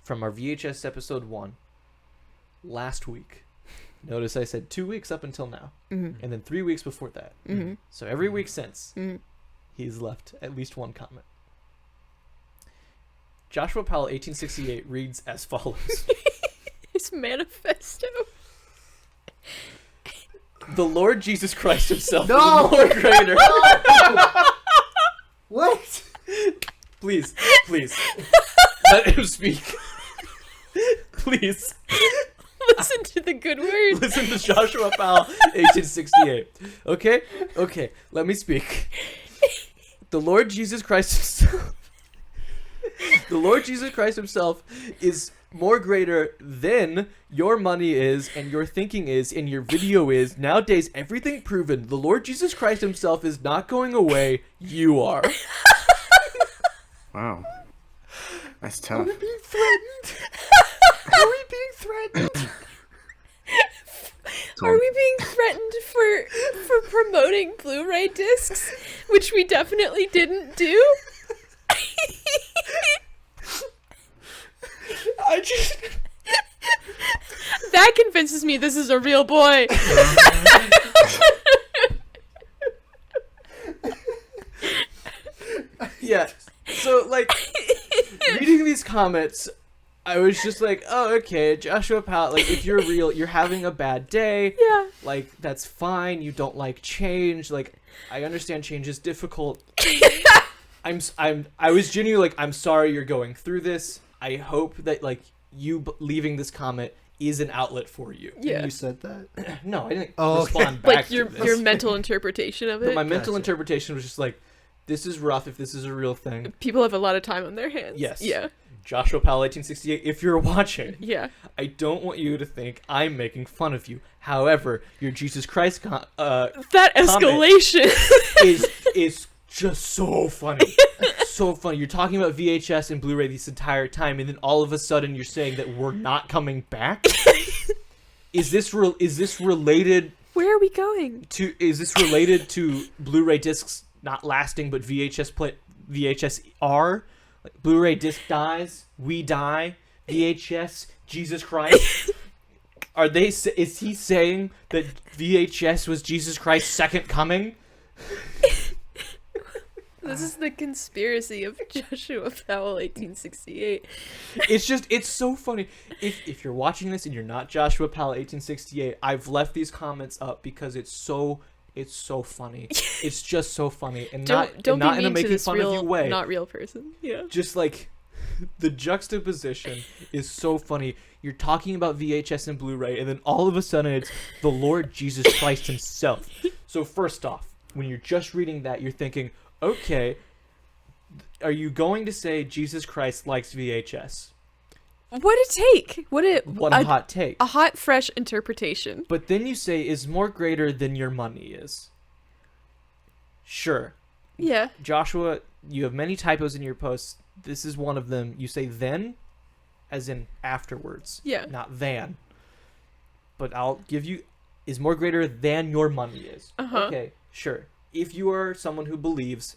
from our VHS episode 1 last week. Notice I said 2 weeks up until now, and then 3 weeks before that. So every week since, he's left at least one comment. Joshua Powell, 1868, reads as follows. His manifesto. The Lord Jesus Christ himself is more greater. What? Please, let him speak. Please. Listen to the good words. Listen to Joshua Powell, 1868. Okay, let me speak. The Lord Jesus Christ himself is more greater than your money is and your thinking is and your video is. Nowadays, everything proven. The Lord Jesus Christ himself is not going away. You are. Wow. That's tough. Being threatened. Are we being threatened? Are we being threatened for promoting Blu-ray discs, which we definitely didn't do? I just... That convinces me this is a real boy. Yeah. So, like, reading these comments, I was just like, oh, okay, Joshua Powell, like, if you're real, you're having a bad day. Yeah. Like, that's fine. You don't like change. Like, I understand change is difficult. I was genuinely like, I'm sorry you're going through this. I hope that, like, leaving this comment is an outlet for you. Yeah. You said that? No, I didn't Oh, okay. respond back Like to your this. your mental interpretation of But it. my mental Gotcha. interpretation was just like, this is rough if this is a real thing. People have a lot of time on their hands. Yes. Yeah. Joshua Powell, 1868, if you're watching, Yeah. I don't want you to think I'm making fun of you. However, your Jesus Christ That escalation. is just so funny. So funny. You're talking about VHS and Blu-ray this entire time, and then all of a sudden you're saying that we're not coming back? Is this related Where are we going? to Blu-ray discs not lasting but VHS R? Like, Blu-ray disc dies, we die, VHS, Jesus Christ. Is he saying that VHS was Jesus Christ's second coming? This is the conspiracy of Joshua Powell, 1868. It's so funny. If you're watching this and you're not Joshua Powell, 1868, I've left these comments up because it's so funny. It's just so funny, and Don't not be in a mean to making this fun of you real, way. not real person. Yeah. Just like the juxtaposition is so funny. You're talking about VHS and Blu-ray, and then all of a sudden it's the Lord Jesus Christ himself. So first off, when you're just reading that, you're thinking, okay, are you going to say Jesus Christ likes VHS? What a take! What a hot take. A hot, fresh interpretation. But then you say is more greater than your money is. Sure. Yeah. Joshua, you have many typos in your posts. This is one of them. You say then, as in afterwards. Yeah. Not than. But I'll give you is more greater than your money is. Uh-huh. Okay, sure. If you are someone who believes,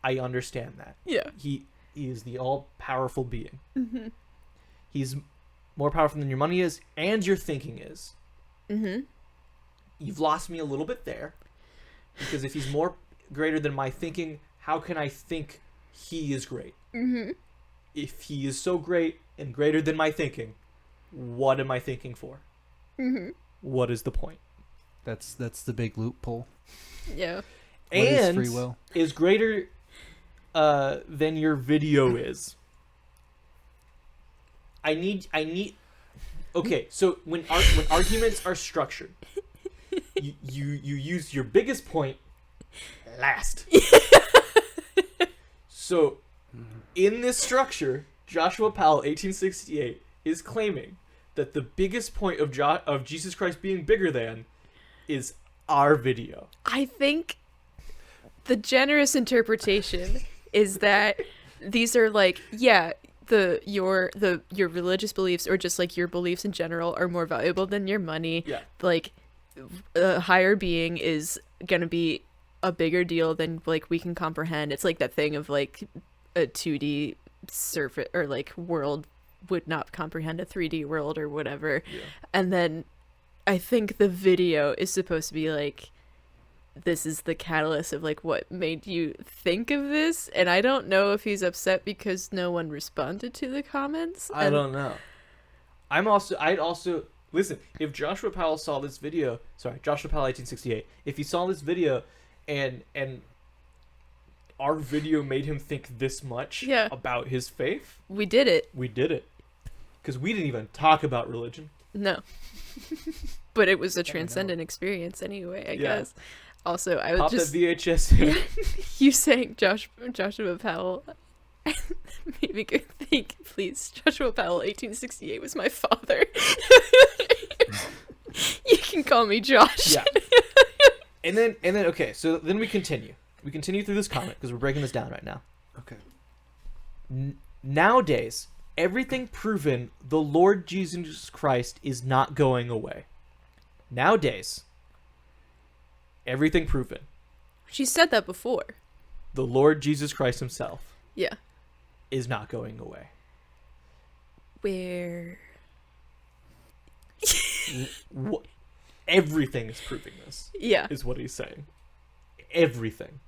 I understand that. Yeah. He is the all-powerful being. Mm-hmm. He's more powerful than your money is, and your thinking is. Mm-hmm. You've lost me a little bit there, because if he's more greater than my thinking, how can I think he is great? Mm-hmm. If he is so great and greater than my thinking, what am I thinking for? Mm-hmm. What is the point? That's the big loophole. Yeah. What is And free will? is greater than your video is. I need. Okay, so when arguments are structured, you use your biggest point last. So, in this structure, Joshua Powell, 1868, is claiming that the biggest point of Jesus Christ being bigger than is our video. I think the generous interpretation is that these are like, yeah, your religious beliefs or just like your beliefs in general are more valuable than your money. Yeah. Like a higher being is gonna be a bigger deal than like we can comprehend. It's like that thing of like a 2D surface or like world would not comprehend a 3D world or whatever. Yeah. And then I think the video is supposed to be like, this is the catalyst of like what made you think of this. And I don't know if he's upset because no one responded to the comments. I don't know. I'd also listen, if Joshua Powell saw this video, Joshua Powell 1868, if he saw this video and our video made him think this much about his faith, we did it. We did it. Because we didn't even talk about religion. No. But it was a transcendent experience anyway, I guess. Also, I would Pop just... that VHS in. You saying Joshua Powell made me go think, please, Joshua Powell, 1868 was my father. You can call me Josh. Yeah. And then, okay, so then we continue. We continue through this comment because we're breaking this down right now. Okay. Nowadays, everything proven, the Lord Jesus Christ is not going away. Nowadays, everything proven. She said that before. The Lord Jesus Christ himself Yeah. is not going away. Where? Everything is proving this. Yeah. Is what he's saying. Everything.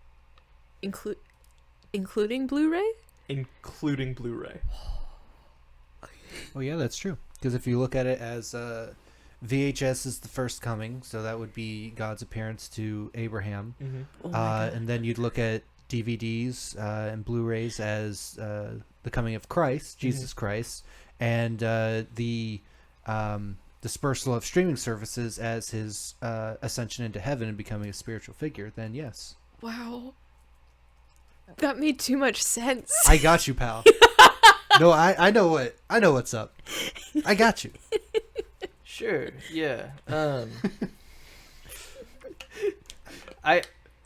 Including Blu-ray? including Blu-ray. Oh yeah, that's true. Because if you look at it as VHS is the first coming, so that would be God's appearance to Abraham, Mm-hmm. Oh my God. and then you'd look at DVDs and Blu-rays as the coming of Christ, Jesus Christ, and the dispersal of streaming services as his ascension into heaven and becoming a spiritual figure. Then yes, Wow. That made too much sense. I got you, pal. No, I know what's up. I got you. Sure. Yeah.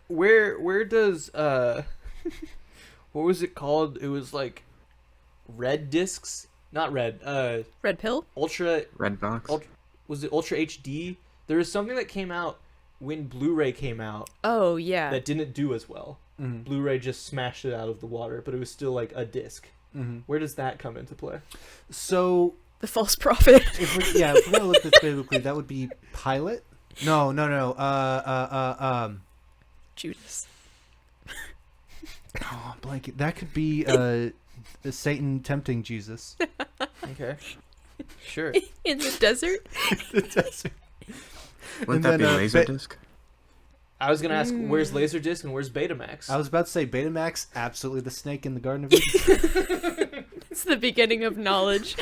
Where does what was it called? It was like red discs, not red. Red pill? Ultra. Redbox. Was it Ultra HD? There was something that came out when Blu-ray came out Oh, yeah. that didn't do as well. Mm-hmm. Blu-ray just smashed it out of the water, but it was still like a disc. Mm-hmm. Where does that come into play? So The false prophet. if we're gonna look this biblically, that would be Pilate. No. Judas. Oh, I'm blanking. That could be Satan tempting Jesus. Okay. Sure. In the desert? Wouldn't And that be then, Laserdisc? I was gonna ask, where's Laserdisc and where's Betamax? I was about to say Betamax, absolutely the snake in the Garden of Eden. It's the beginning of knowledge.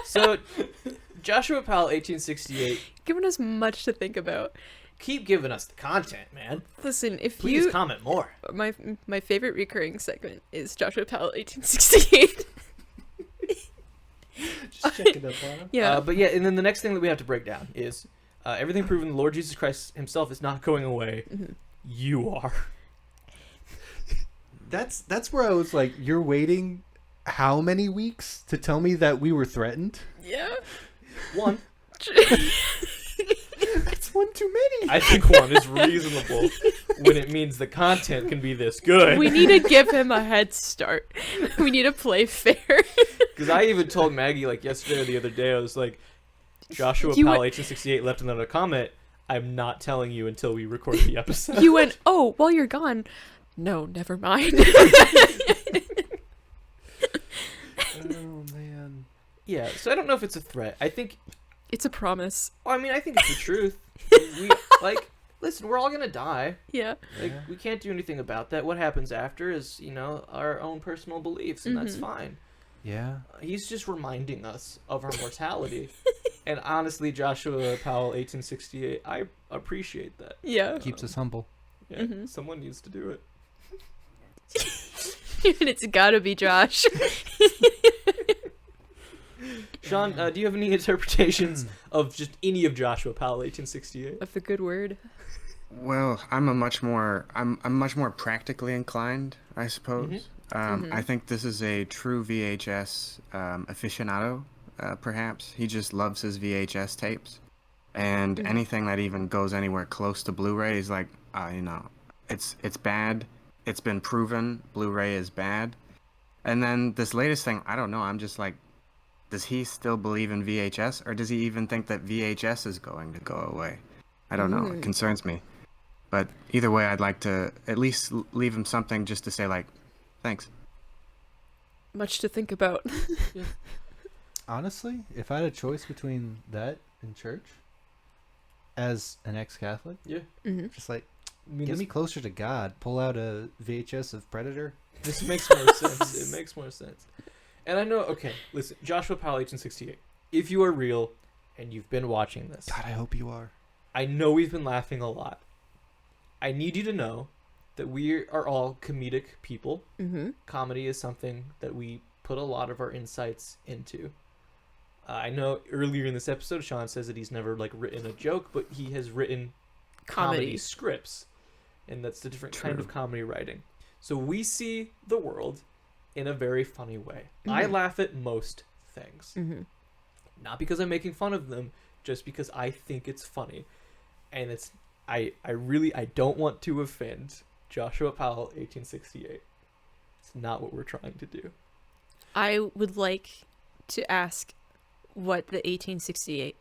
So, Joshua Powell, 1868. Giving us much to think about. Keep giving us the content, man. Listen, if Please you... comment more. My favorite recurring segment is Joshua Powell, 1868. Just checking up on him. Yeah. But yeah, and then the next thing that we have to break down is everything proven the Lord Jesus Christ himself is not going away. You are. That's where I was like, you're waiting how many weeks to tell me that we were threatened? Yeah. One. That's one too many. I think one is reasonable when it means the content can be this good. We need to give him a head start. We need to play fair. Because I even told Maggie, like, yesterday or the other day, I was like, Joshua You Powell, went- 1868, left another comment. I'm not telling you until we record the episode. You went, oh, while you're gone. No, never mind. Oh man. Yeah, so I don't know if it's a threat. I think, It's a promise. well, I mean, I think it's the truth. We, like, listen, we're all going to die. Yeah. Like, we can't do anything about that. What happens after is, our own personal beliefs, and that's fine. Yeah. He's just reminding us of our mortality. And honestly, Joshua Powell, 1868, I appreciate that. Yeah. Keeps us humble. Yeah, someone needs to do it. And it's gotta be Josh. Sean, do you have any interpretations of just any of Joshua Powell, 1868? Of the good word. Well, I'm much more practically inclined, I suppose. I think this is a true VHS aficionado, perhaps. He just loves his VHS tapes. And anything that even goes anywhere close to Blu-ray is like, it's bad. It's been proven Blu-ray is bad. And then this latest thing, I don't know, I'm just like, does he still believe in VHS? Or does he even think that VHS is going to go away? I don't know. It concerns me. But either way, I'd like to at least leave him something just to say, like, thanks. Much to think about. Honestly, if I had a choice between that and church, as an ex-Catholic, just like, I mean, get me closer to God. Pull out a VHS of Predator. this makes more sense. It makes more sense. And I know, okay, listen, Joshua Powell, 1868, if you are real and you've been watching this, God, I hope you are. I know we've been laughing a lot. I need you to know that we are all comedic people. Comedy is something that we put a lot of our insights into. I know earlier in this episode, Sean says that he's never written a joke, but he has written comedy scripts, and that's the different kind of comedy writing. So we see the world in a very funny way. I laugh at most things, not because I'm making fun of them, just because I think it's funny, and it's I don't want to offend Joshua Powell, 1868. It's not what we're trying to do. I would like to ask what the 1868,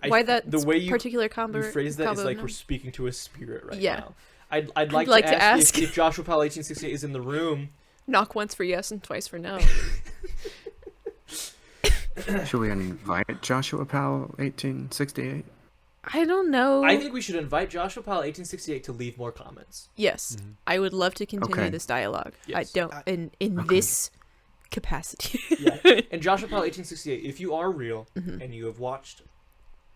why that the way you particular combo. You phrase that is like we're speaking to a spirit right now. I'd like, like to to ask, ask. if Joshua Powell 1868 is in the room. Knock once for yes and twice for no. Should we invite Joshua Powell, 1868? I don't know. I think we should invite Joshua Powell 1868 to leave more comments. Yes, I would love to continue Okay. this dialogue. Yes. I don't in Okay. this capacity. Yeah. And Joshua Powell 1868, if you are real Mhm. and you have watched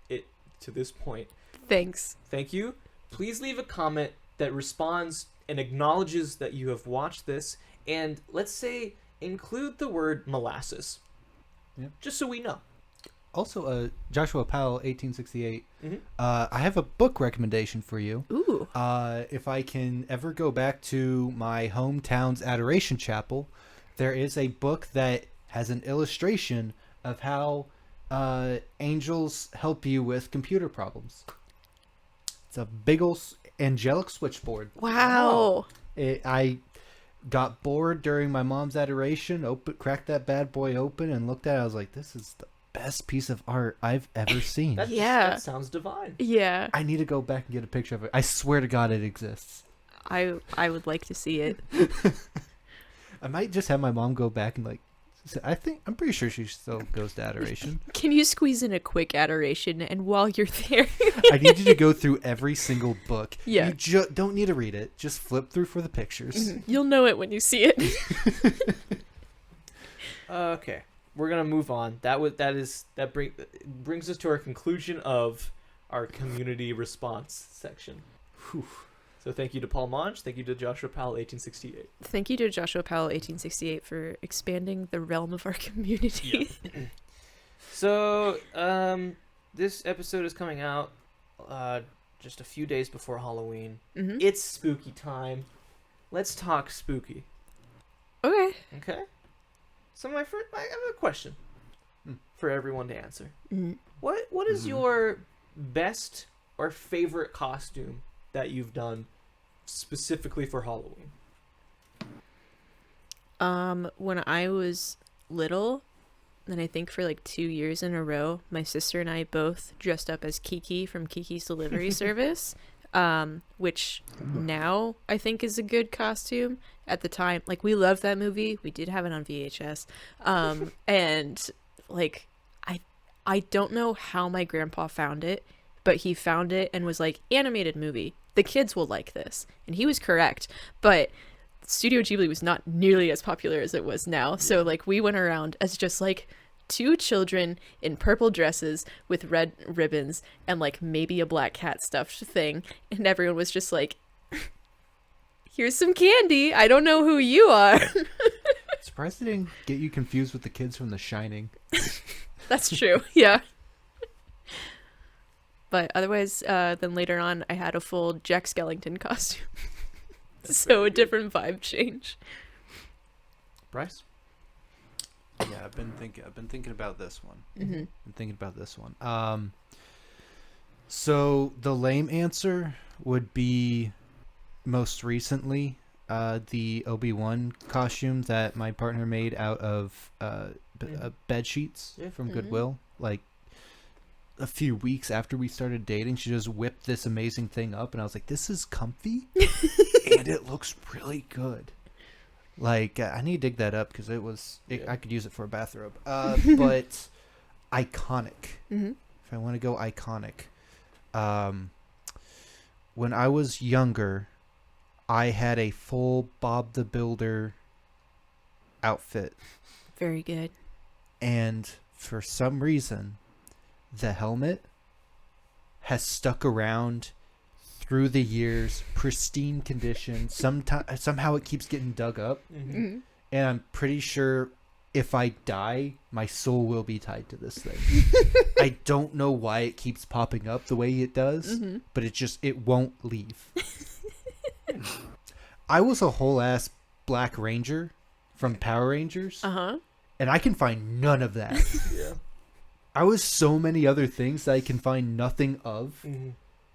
it to this point, Thanks. thank you. Please leave a comment that responds and acknowledges that you have watched this, and let's say include the word molasses. Yep. Just so we know. Also, Joshua Powell, 1868. Mhm. I have a book recommendation for you. Ooh. If I can ever go back to my hometown's Adoration Chapel, there is a book that has an illustration of how angels help you with computer problems. It's a big ol' angelic switchboard. Wow. I got bored during my mom's adoration, cracked that bad boy open, and looked at it. I was like, this is the best piece of art I've ever seen. That sounds divine. Yeah. I need to go back and get a picture of it. I swear to God it exists. I would like to see it. I might just have my mom go back and I'm pretty sure she still goes to adoration. Can you squeeze in a quick adoration? And while you're there, I need you to go through every single book. Yeah. You don't need to read it. Just flip through for the pictures. you'll know it when you see it. Okay, we're gonna move on. That brings us to our conclusion of our community response section. Whew. So thank you to Paul Monge. Thank you to Joshua Powell 1868. Thank you to Joshua Powell 1868 for expanding the realm of our community. So this episode is coming out just a few days before Halloween. Mhm. It's spooky time. Let's talk spooky. Okay. Okay. So I have a question for everyone to answer. Mhm. What is your best or favorite costume that you've done specifically for Halloween? When I was little, and I think for like 2 years in a row, my sister and I both dressed up as Kiki from Kiki's Delivery Service, which now I think is a good costume. At the time, like, we loved that movie. We did have it on VHS. And like, I don't know how my grandpa found it, but he found it and was like, animated movie. The kids will like this. And he was correct. But Studio Ghibli was not nearly as popular as it was now. So like, we went around as just like two children in purple dresses with red ribbons and like maybe a black cat stuffed thing. And everyone was just like, here's some candy. I don't know who you are. Surprised they didn't get you confused with the kids from The Shining. That's true. Yeah. But otherwise, then later on, I had a full Jack Skellington costume. So a different vibe change. Bryce? Yeah, I've been thinking about this one. Mm-hmm. I'm thinking about this one. So the lame answer would be most recently the Obi-Wan costume that my partner made out of bed sheets from Goodwill. Like a few weeks after we started dating, she just whipped this amazing thing up, and I was like, "This is comfy, and it looks really good." Like, I need to dig that up because I could use it for a bathrobe. But iconic. Mm-hmm. If I want to go iconic. When I was younger, I had a full Bob the Builder outfit. Very good. And for some reason, the helmet has stuck around through the years, pristine condition. Somehow it keeps getting dug up. Mm-hmm. And I'm pretty sure if I die, my soul will be tied to this thing. I don't know why it keeps popping up the way it does, but it won't leave. I was a whole ass Black Ranger from Power Rangers, and I can find none of that. Yeah. I was so many other things that I can find nothing of.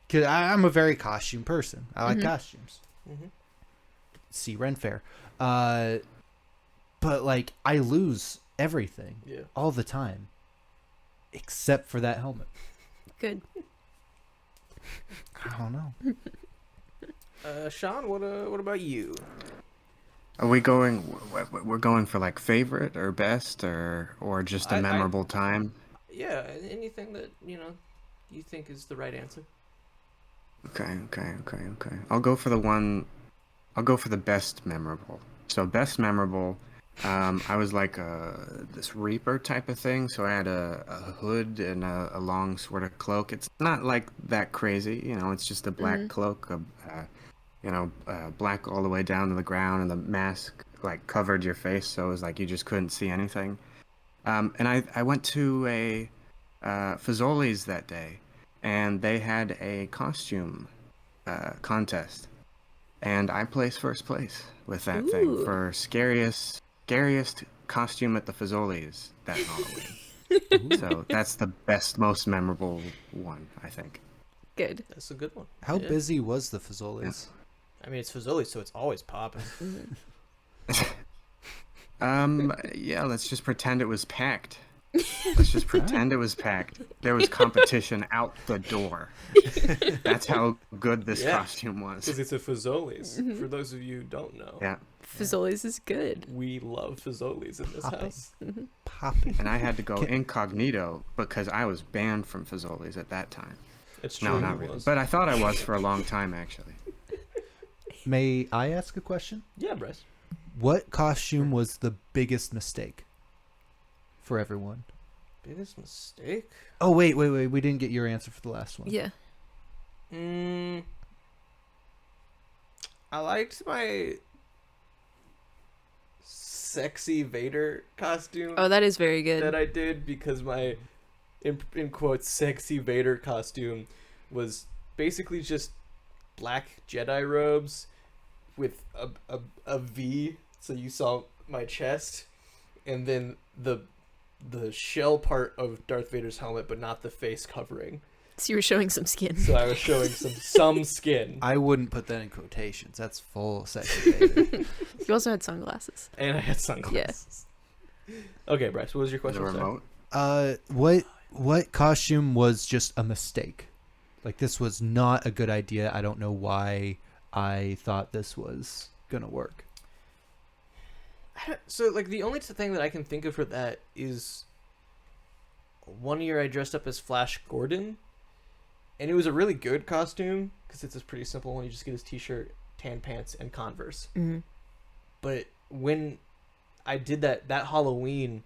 Because I'm a very costume person. I like costumes. See Ren Fair. But like, I lose everything all the time, except for that helmet. Good. I don't know. Sean, what about you? Are we going? We're going for like favorite or best or just a I memorable time? yeah, anything that you think is the right answer. Okay. I'll go for the one. I'll go for the best memorable. So best memorable. I was like this reaper type of thing. So I had a hood and a long sort of cloak. It's not like that crazy, It's just a black cloak, black all the way down to the ground, and the mask like covered your face, so it was like you just couldn't see anything. And I went to a Fazoli's that day, and they had a costume contest, and I placed first place with that thing Ooh. for scariest costume at the Fazoli's that Halloween. So that's the best, most memorable one, I think. Good. That's a good one. How Yeah. busy was the Fazoli's? I mean, it's Fazoli, so it's always popping. Yeah, let's just pretend it was packed. Let's just pretend it was packed. There was competition out the door. That's how good this costume was. Because it's a Fazoli's. For those of you who don't know, Yeah. Fazoli's is good. we love Fazoli's in this Popping. house. Popping. And I had to go incognito because I was banned from Fazoli's at that time. It's true. No, he not really. was. But I thought I was for a long time, actually. May I ask a question? Yeah, Bryce. What costume was the biggest mistake for everyone? Biggest mistake? Oh, wait. We didn't get your answer for the last one. Yeah. I liked my sexy Vader costume Oh, that is very good. that I did because my, in quotes, sexy Vader costume was basically just black Jedi robes with a V, so you saw my chest, and then the shell part of Darth Vader's helmet, but not the face covering. So you were showing some skin. So I was showing some skin. I wouldn't put that in quotations. That's full sexy Vader. You also had sunglasses. And I had sunglasses. Okay, Bryce, what was your The question? remote. What costume was just a mistake? Like, this was not a good idea. I don't know why I thought this was gonna work. So, like, the only thing that I can think of for that is one year I dressed up as Flash Gordon, and it was a really good costume because it's a pretty simple one. You just get his t-shirt, tan pants, and Converse. Mm-hmm. But when I did that Halloween,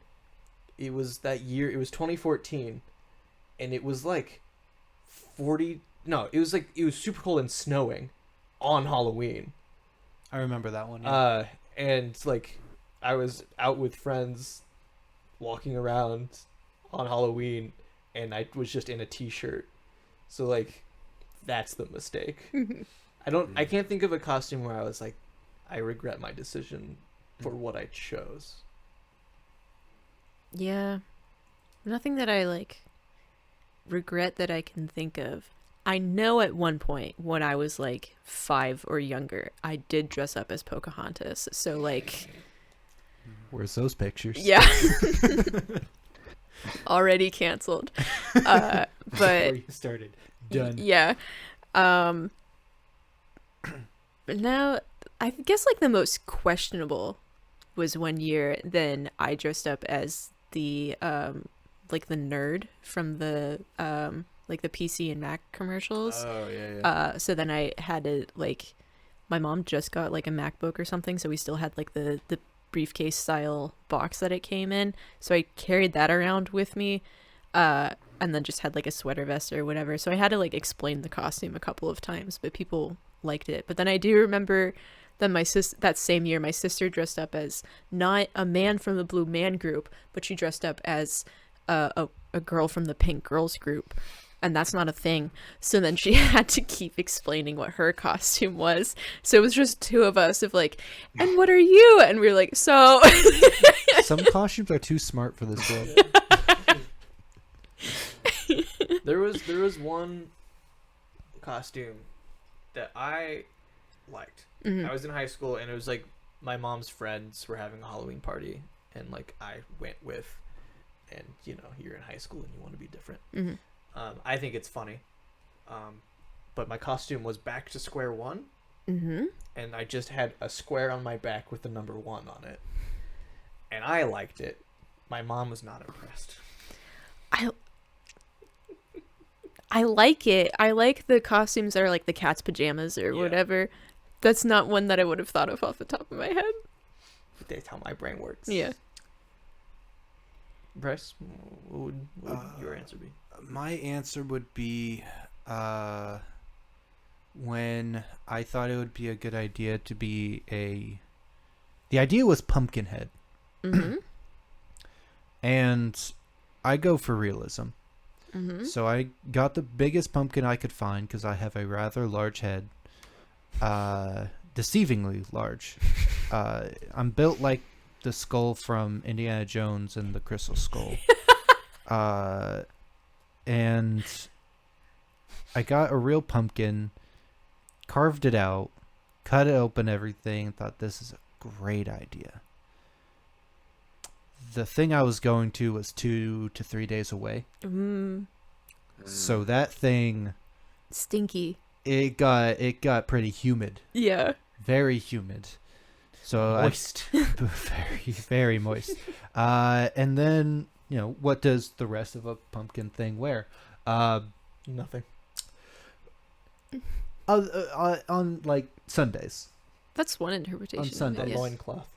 it was that year. It was 2014, and it was like 40. No, it was super cold and snowing on Halloween. I remember that one. Yeah. And like I was out with friends walking around on Halloween, and I was just in a t-shirt. So like that's the mistake. I can't think of a costume where I was like, I regret my decision for what I chose. Yeah. Nothing that I like regret that I can think of. I know at one point when I was like 5 or younger, I did dress up as Pocahontas. So like, Where's those pictures? yeah. Already canceled. But Before you started. Done. yeah. But now I guess like the most questionable was one year then I dressed up as the like the nerd from the like the PC and Mac commercials. Oh yeah. So then I had to like, my mom just got like a MacBook or something, so we still had like the briefcase style box that it came in. So I carried that around with me, and then just had like a sweater vest or whatever. So I had to like explain the costume a couple of times, but people liked it. But then I do remember that that same year my sister dressed up as not a man from the Blue Man Group, but she dressed up as a girl from the Pink Girls Group. And that's not a thing. So then she had to keep explaining what her costume was. So it was just two of us of like, and what are you? And we were like, so. Some costumes are too smart for this world. There was one costume that I liked. Mhm. I was in high school, and it was like my mom's friends were having a Halloween party, and like I went with, and you're in high school and you want to be different. Mhm. I think it's funny, but my costume was back to square one, Mm-hmm. and I just had a square on my back with the number 1 on it. And I liked it. My mom was not impressed. I like it. I like the costumes that are like the cat's pajamas or Yeah. whatever. That's not one that I would have thought of off the top of my head. That's how my brain works. Yeah. Bryce, what would your answer be? My answer would be when I thought it would be a good idea to be the idea was Pumpkinhead. Mm-hmm. And I go for realism. Mm-hmm. So I got the biggest pumpkin I could find because I have a rather large head. Deceivingly large. I'm built like the skull from Indiana Jones and the Crystal Skull. And I got a real pumpkin, carved it out, cut it open, everything, thought this is a great idea. The thing I was going to was 2 to 3 days away. Mm. So that thing, Stinky. it got pretty humid, Yeah. very humid. So Moist. very, very moist. And then, what does the rest of a pumpkin thing wear? Nothing. On like Sundays. That's one interpretation. On Sundays. A Yes. loincloth.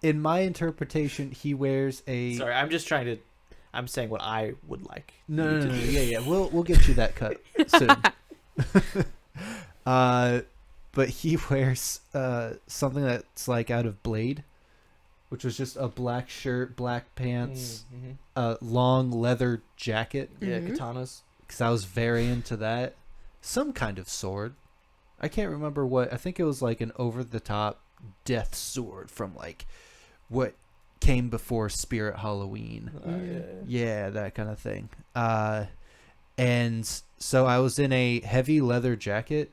In my interpretation, he wears a. Sorry, I'm saying what I would like. No, you no, to no, do. yeah. We'll get you that cut soon. But he wears something that's like out of Blade, which was just a black shirt, black pants, Mm-hmm. a long leather jacket. Yeah, Mhm. katanas. Because I was very into that. Some kind of sword. I can't remember what. I think it was like an over-the-top death sword from like what came before Spirit Halloween. Yeah, that kind of thing. And so I was in a heavy leather jacket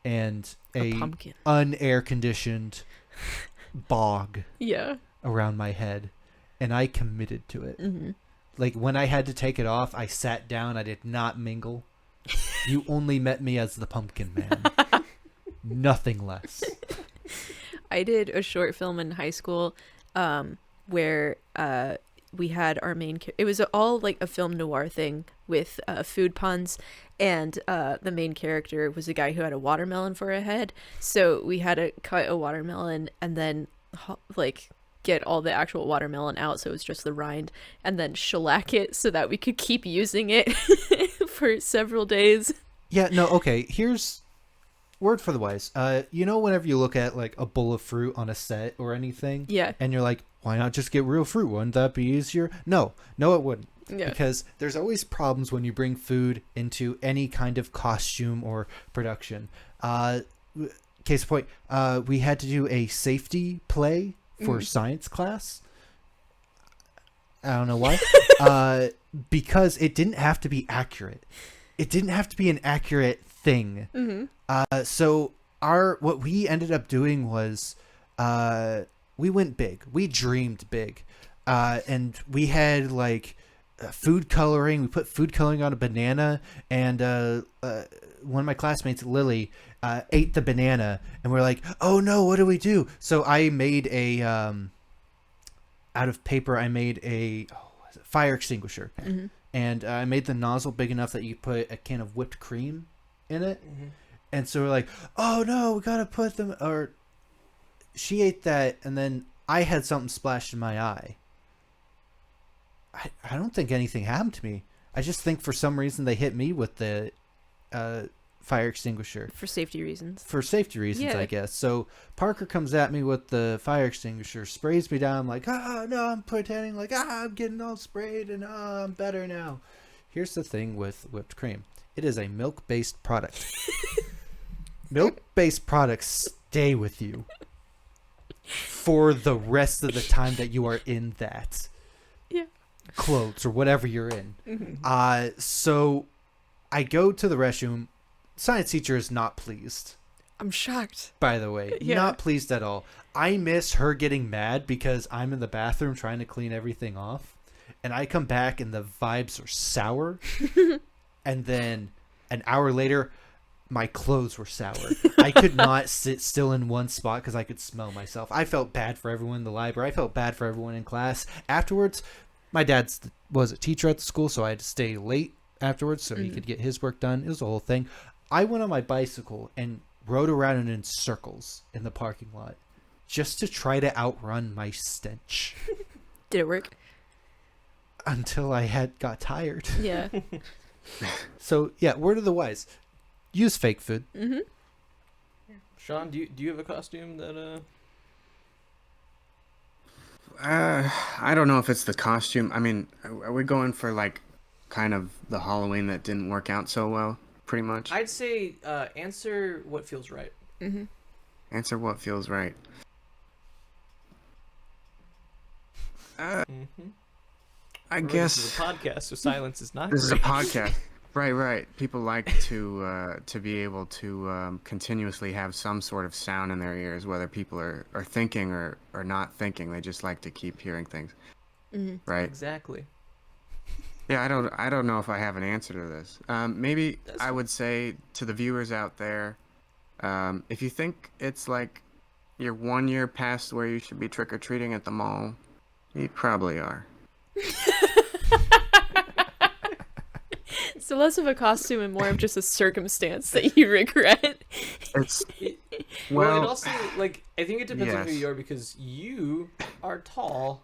and A a pumpkin. unair conditioned bog Yeah. around my head, and I committed to it. Mm-hmm. Like when I had to take it off, I sat down. I did not mingle. You only met me as the pumpkin man. Nothing less. I did a short film in high school where we had our main it was all like a film noir thing with food puns, and the main character was a guy who had a watermelon for a head, so we had to cut a watermelon and then like get all the actual watermelon out, so it was just the rind, and then shellac it so that we could keep using it for several days. Yeah, no, okay. Here's word for the wise. Whenever you look at like a bowl of fruit on a set or anything, Yeah. and you're like, why not just get real fruit? Wouldn't that be easier? No, it wouldn't. Yeah. Because there's always problems when you bring food into any kind of costume or production. Case in point, we had to do a safety play for science class. I don't know why. Because it didn't have to be accurate. It didn't have to be an accurate thing. Mm-hmm. So what we ended up doing was we went big. We dreamed big. And we had like food coloring. We put food coloring on a banana, and one of my classmates, Lily, ate the banana, and we're like, oh no, what do we do? So I made out of paper, I made a fire extinguisher. Mm-hmm. And I made the nozzle big enough that you put a can of whipped cream in it. Mm-hmm. And so we're like, oh no, we gotta put them, or she ate that, and then I had something splashed in my eye. I don't think anything happened to me. I just think for some reason they hit me with the fire extinguisher. For safety reasons. For safety reasons, Yeah. I guess. So Parker comes at me with the fire extinguisher, sprays me down. I'm like, no, I'm pretending like, I'm getting all sprayed and I'm better now. Here's the thing with whipped cream. It is a milk-based product. Milk-based products stay with you for the rest of the time that you are in that. Yeah. Clothes or whatever you're in. Mm-hmm. So I go to the restroom. Science teacher is not pleased. I'm shocked. By the way, Yeah. not pleased at all. I miss her getting mad because I'm in the bathroom trying to clean everything off, and I come back and the vibes are sour. And then an hour later, my clothes were sour. I could not sit still in one spot because I could smell myself. I felt bad for everyone in the library. I felt bad for everyone in class. Afterwards, my dad was a teacher at the school, so I had to stay late afterwards so he could get his work done. It was a whole thing. I went on my bicycle and rode around in circles in the parking lot just to try to outrun my stench. Did it work? Until I got tired. Yeah. So, yeah, word of the wise. Use fake food. Mm-hmm. Sean, do you have a costume that I don't know if it's the costume. I mean, are we going for like kind of the Halloween that didn't work out so well, pretty much? I'd say answer what feels right. Mm-hmm. Answer what feels right. Mm-hmm. I Remember, guess this is a podcast, so silence is not this is a great. podcast. Right. People like to be able to continuously have some sort of sound in their ears, whether people are thinking or not thinking. They just like to keep hearing things. Mm-hmm. Right. Exactly. Yeah, I don't know if I have an answer to this. Maybe That's I fine. would say to the viewers out there, if you think it's like you're 1 year past where you should be trick-or-treating at the mall, you probably are. So less of a costume and more of just a circumstance that you regret. It's Well, it well, also I think it depends on who yes. you are because you are tall.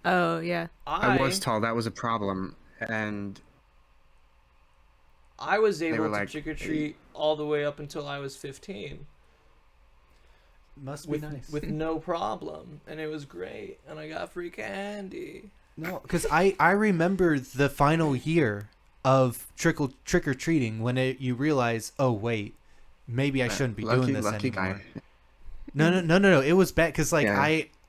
Oh, yeah. I was tall. That was a problem, and I was were able to like, trick or treat all the way up until I was 15 Must be with nice. with no problem, and it was great, and I got free candy. No, because I remember the final year of trick or treating when you realize, oh wait, maybe I shouldn't be doing this lucky anymore. guy. No. It was bad because like Yeah.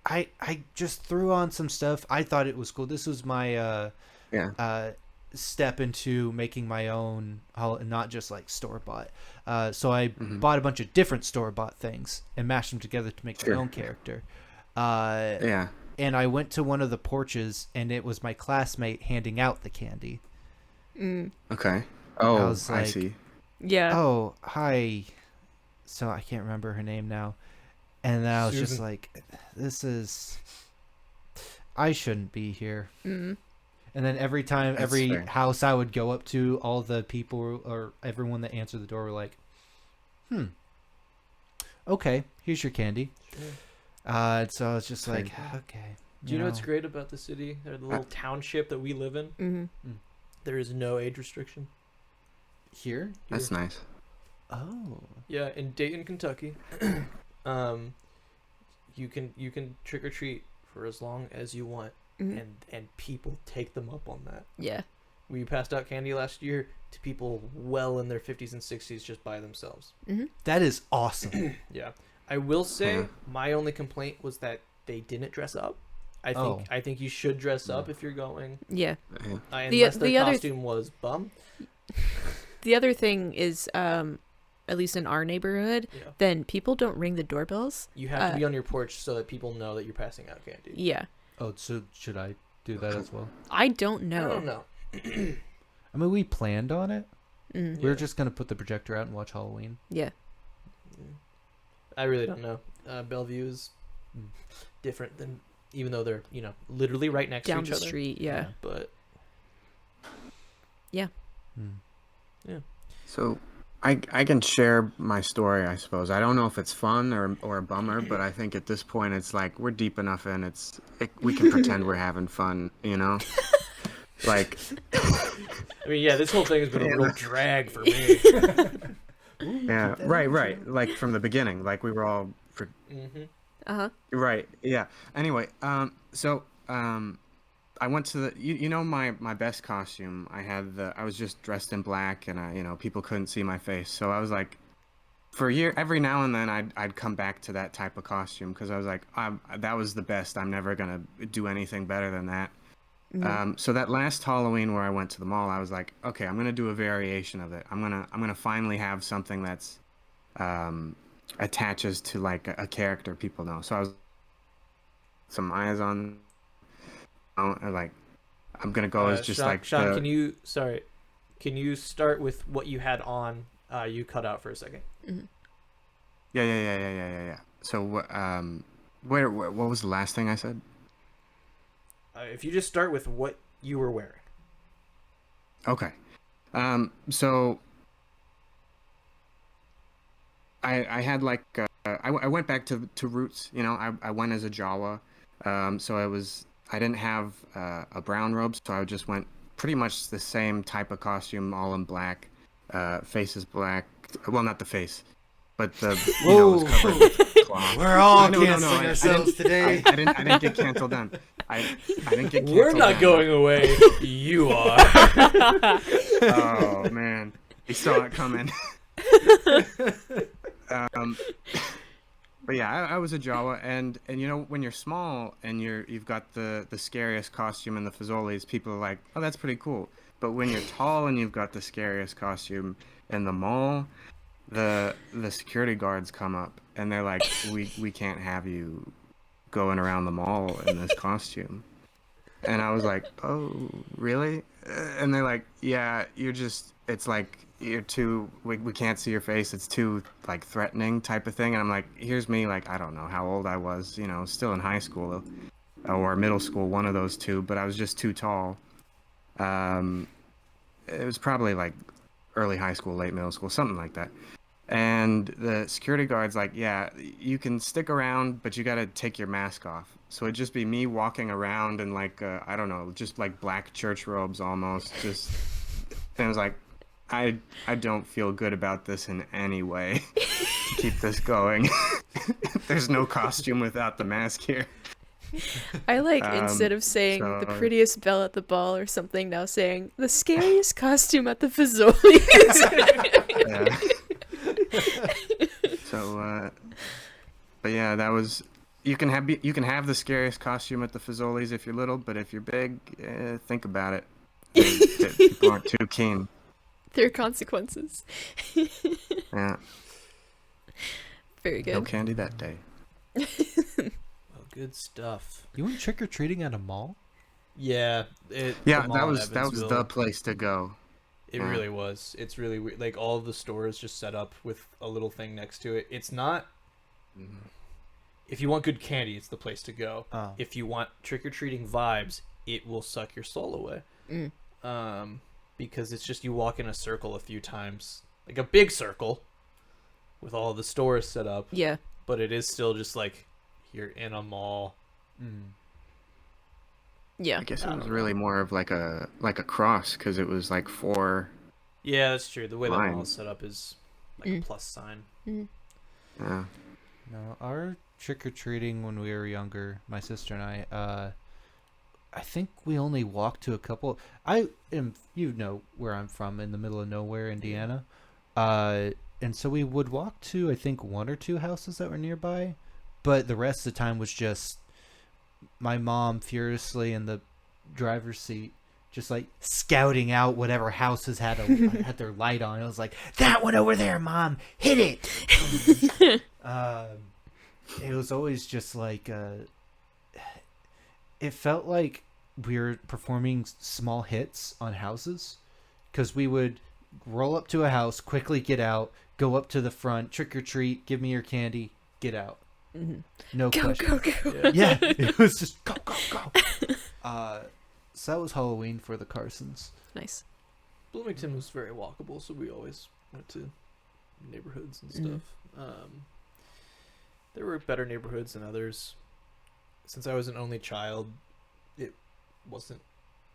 I just threw on some stuff. I thought it was cool. This was my Yeah. step into making my own, not just like store bought. So I Mhm. bought a bunch of different store bought things and mashed them together to make my Sure. own character. Yeah. And I went to one of the porches, and it was my classmate handing out the candy. Mm. Okay. Oh, was I like- see. Yeah. Oh, hi. So I can't remember her name now. And then I was just Susan. like, I shouldn't be here. Mm. And then every That's fair. house I would go up to, all the people or everyone that answered the door were like, okay, here's your candy. Sure. So I was just like, Fair. okay. Do you know what's great about the city or the little township that we live in? Mm-hmm. There is no age restriction. Here? That's nice. Oh. Yeah, in Dayton, Kentucky, you can trick or treat for as long as you want, Mm-hmm. and people take them up on that. Yeah. We passed out candy last year to people well in their 50s and 60s just by themselves. Mm-hmm. That is awesome. Yeah, I will say Yeah. my only complaint was that they didn't dress up. Oh. I think you should dress up if you're going, Yeah. Yeah. unless their the other costume was bum. The other thing is, at least in our neighborhood, Yeah. then people don't ring the doorbells. You have to be on your porch so that people know that you're passing out candy. Yeah. Oh, so should I do that as well? I don't I know. don't know. I mean, we planned on it. Mm. We were Yeah. just going to put the projector out and watch Halloween. Yeah. I really don't know. Bellevue is different than, even though they're literally right next Down to each the other. street. Yeah. But Hmm. So I can share my story, I suppose. I don't know if it's fun or a bummer, but I think at this point it's like we're deep enough in. We can pretend we're having fun, Like, I mean, yeah, this whole thing has been a real drag for me. yeah, right. Like from the beginning, like we were all hmm Uh-huh. right. Yeah. Anyway, I went to my best costume. I was just dressed in black, and people couldn't see my face. So I was like, for a year, every now and then I'd come back to that type of costume because I was like, that was the best. I'm never gonna do anything better than that. So that last Halloween where I went to the mall, I was like, okay, I'm gonna do a variation of it. I'm gonna finally have something that's attaches to like a character people know. So I was some eyes on, and like I'm gonna go as just Sean, like Sean, the- can you start with what you had on You cut out for a second. Yeah. So, what was the last thing I said? If you just start with what you were wearing. Okay. So I had like I went back to roots. You know, I went as a Jawa. So I didn't have a brown robe, so I just went pretty much the same type of costume, all in black. Face is black. Well, not the face, but the was covered with cloth. We're all No, canceling ourselves today. I didn't get canceled then. I didn't get canceled. We're not then. going away. You are. Oh man, he saw it coming. But yeah, I was a Jawa, and you know, when you're small and you've got the scariest costume and the Fazoli's, people are like, oh, that's pretty cool. But when you're tall and you've got the scariest costume in the mall, the security guards come up and they're like, we can't have you going around the mall in this costume. And I was like, oh, really? And they're like, yeah, it's like, you're too, we can't see your face. It's too, like, threatening type of thing. And I'm like, here's me, like, I don't know how old I was, you know, still in high school or middle school, one of those two, but I was just too tall. It was probably, like, early high school, late middle school, something like that. And the security guard's like, yeah, you can stick around, but you got to take your mask off. So it'd just be me walking around in, like, I don't know, just, like, black church robes almost. Just, and I was like, I don't feel good about this in any way. Keep this going. There's no costume without the mask here. I like, instead of saying the prettiest belle at the ball or something, now saying the scariest costume at the Fazoli's. So, but yeah, that was. You can have the scariest costume at the Fazoli's if you're little, but if you're big, think about it. People aren't too keen. There are consequences. Yeah. Very good. No candy that day. Well, good stuff. You went trick or treating at a mall? Yeah. Yeah, that was the place to go. It really was. It's really weird. Like, all of the stores just set up with a little thing next to it. It's not. If you want good candy, it's the place to go. Oh. If you want trick-or-treating vibes, it will suck your soul away. Because it's just you walk in a circle a few times. Like a big circle with all the stores set up. Yeah. But it is still just like you're in a mall. Yeah. I guess it was really more of like a cross because it was like 4. Yeah, that's true. The way the mall is lines. set up is like a plus sign. Yeah. No, our trick-or-treating when we were younger, my sister and I think we only walked to a couple. You know where I'm from, in the middle of nowhere, Indiana. And so we would walk to, I think, 1 or 2 houses that were nearby. But the rest of the time was just my mom furiously in the driver's seat, just like scouting out whatever houses had had their light on. It was like, that one over there, Mom, hit it. It was always just like, it felt like we were performing small hits on houses, because we would roll up to a house, quickly get out, go up to the front, trick or treat, give me your candy, get out. No question. Go. Yeah, it was just go. So that was Halloween for the Carsons. Nice. Bloomington was very walkable, so we always went to neighborhoods and stuff. There were better neighborhoods than others. Since I was an only child, it wasn't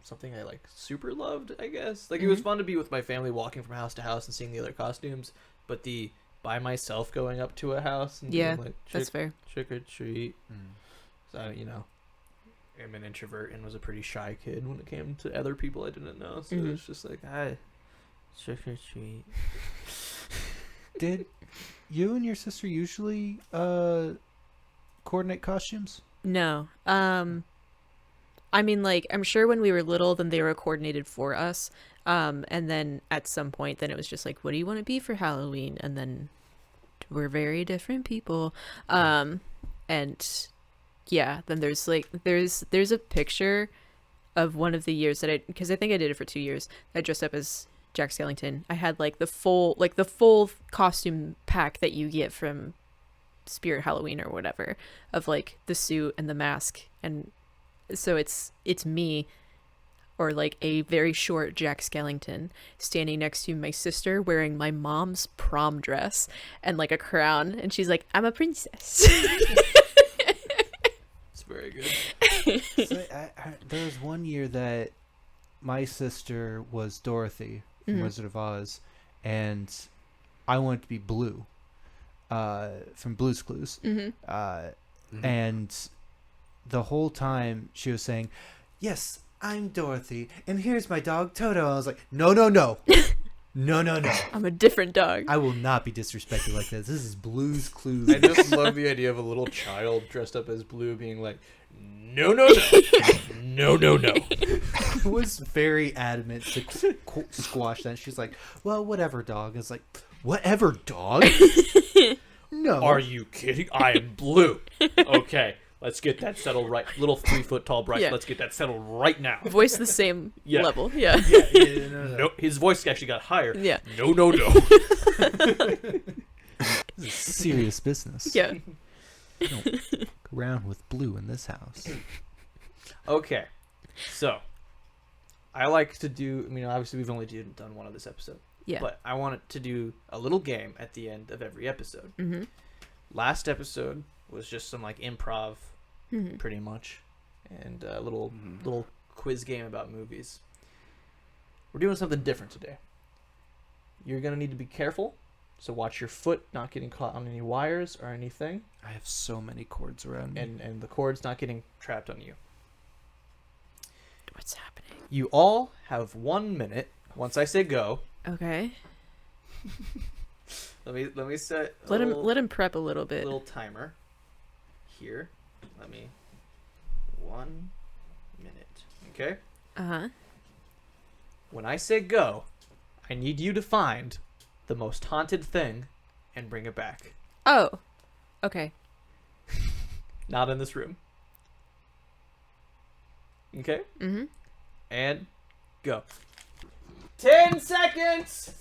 something I like super loved, I guess. Like, it was fun to be with my family, walking from house to house and seeing the other costumes, but the by myself going up to a house and Yeah, being like, that's fair. trick or treat. So, you know, I'm an introvert and was a pretty shy kid when it came to other people I didn't know. So it was just like, hi, trick or treat. Did you and your sister usually coordinate costumes? No. I mean, like, I'm sure when we were little, then they were coordinated for us. And then at some point, then it was just like, what do you want to be for Halloween? And then we're very different people. And yeah, then there's like, there's a picture of one of the years that because I think I did it for 2 years. I dressed up as Jack Skellington. I had like the full costume pack that you get from Spirit Halloween or whatever, of like the suit and the mask, and so it's me, or like a very short Jack Skellington standing next to my sister wearing my mom's prom dress and like a crown, and she's like, I'm a princess. It's very good. So there was one year that my sister was Dorothy from Wizard of Oz, and I wanted to be Blue from Blue's Clues. And the whole time she was saying, yes, I'm Dorothy, and here's my dog Toto. I was like, no. No. I'm a different dog. I will not be disrespected like this. This is Blue's Clues. I just love the idea of a little child dressed up as Blue being like, no. No. I was very adamant to squash that. She's like, well, whatever, dog. I was like, whatever, dog? No. Are you kidding? I am Blue. Okay, let's get that settled right. Little 3 foot tall Bryce. Yeah. Let's get that settled right now. Voice the same level. Yeah. No, his voice actually got higher. Yeah. No. This is serious business. Yeah. Don't fuck around with Blue in this house. Okay, so I like to do. I mean, obviously we've only done one of this episode. Yeah. But I wanted to do a little game at the end of every episode. Mm-hmm. Last episode was just some like improv, pretty much, and a little quiz game about movies. We're doing something different today. You're gonna need to be careful, so watch your foot not getting caught on any wires or anything, I have so many cords around me. and the cords not getting trapped on you. What's happening? You all have 1 minute. Once I say go, Okay. let me set. Let him prep a little bit. Little timer here. Let me 1 minute. Okay? Uh-huh. When I say go, I need you to find the most haunted thing and bring it back. Oh. Okay. Not in this room. Okay? Mm-hmm. And go. 10 seconds!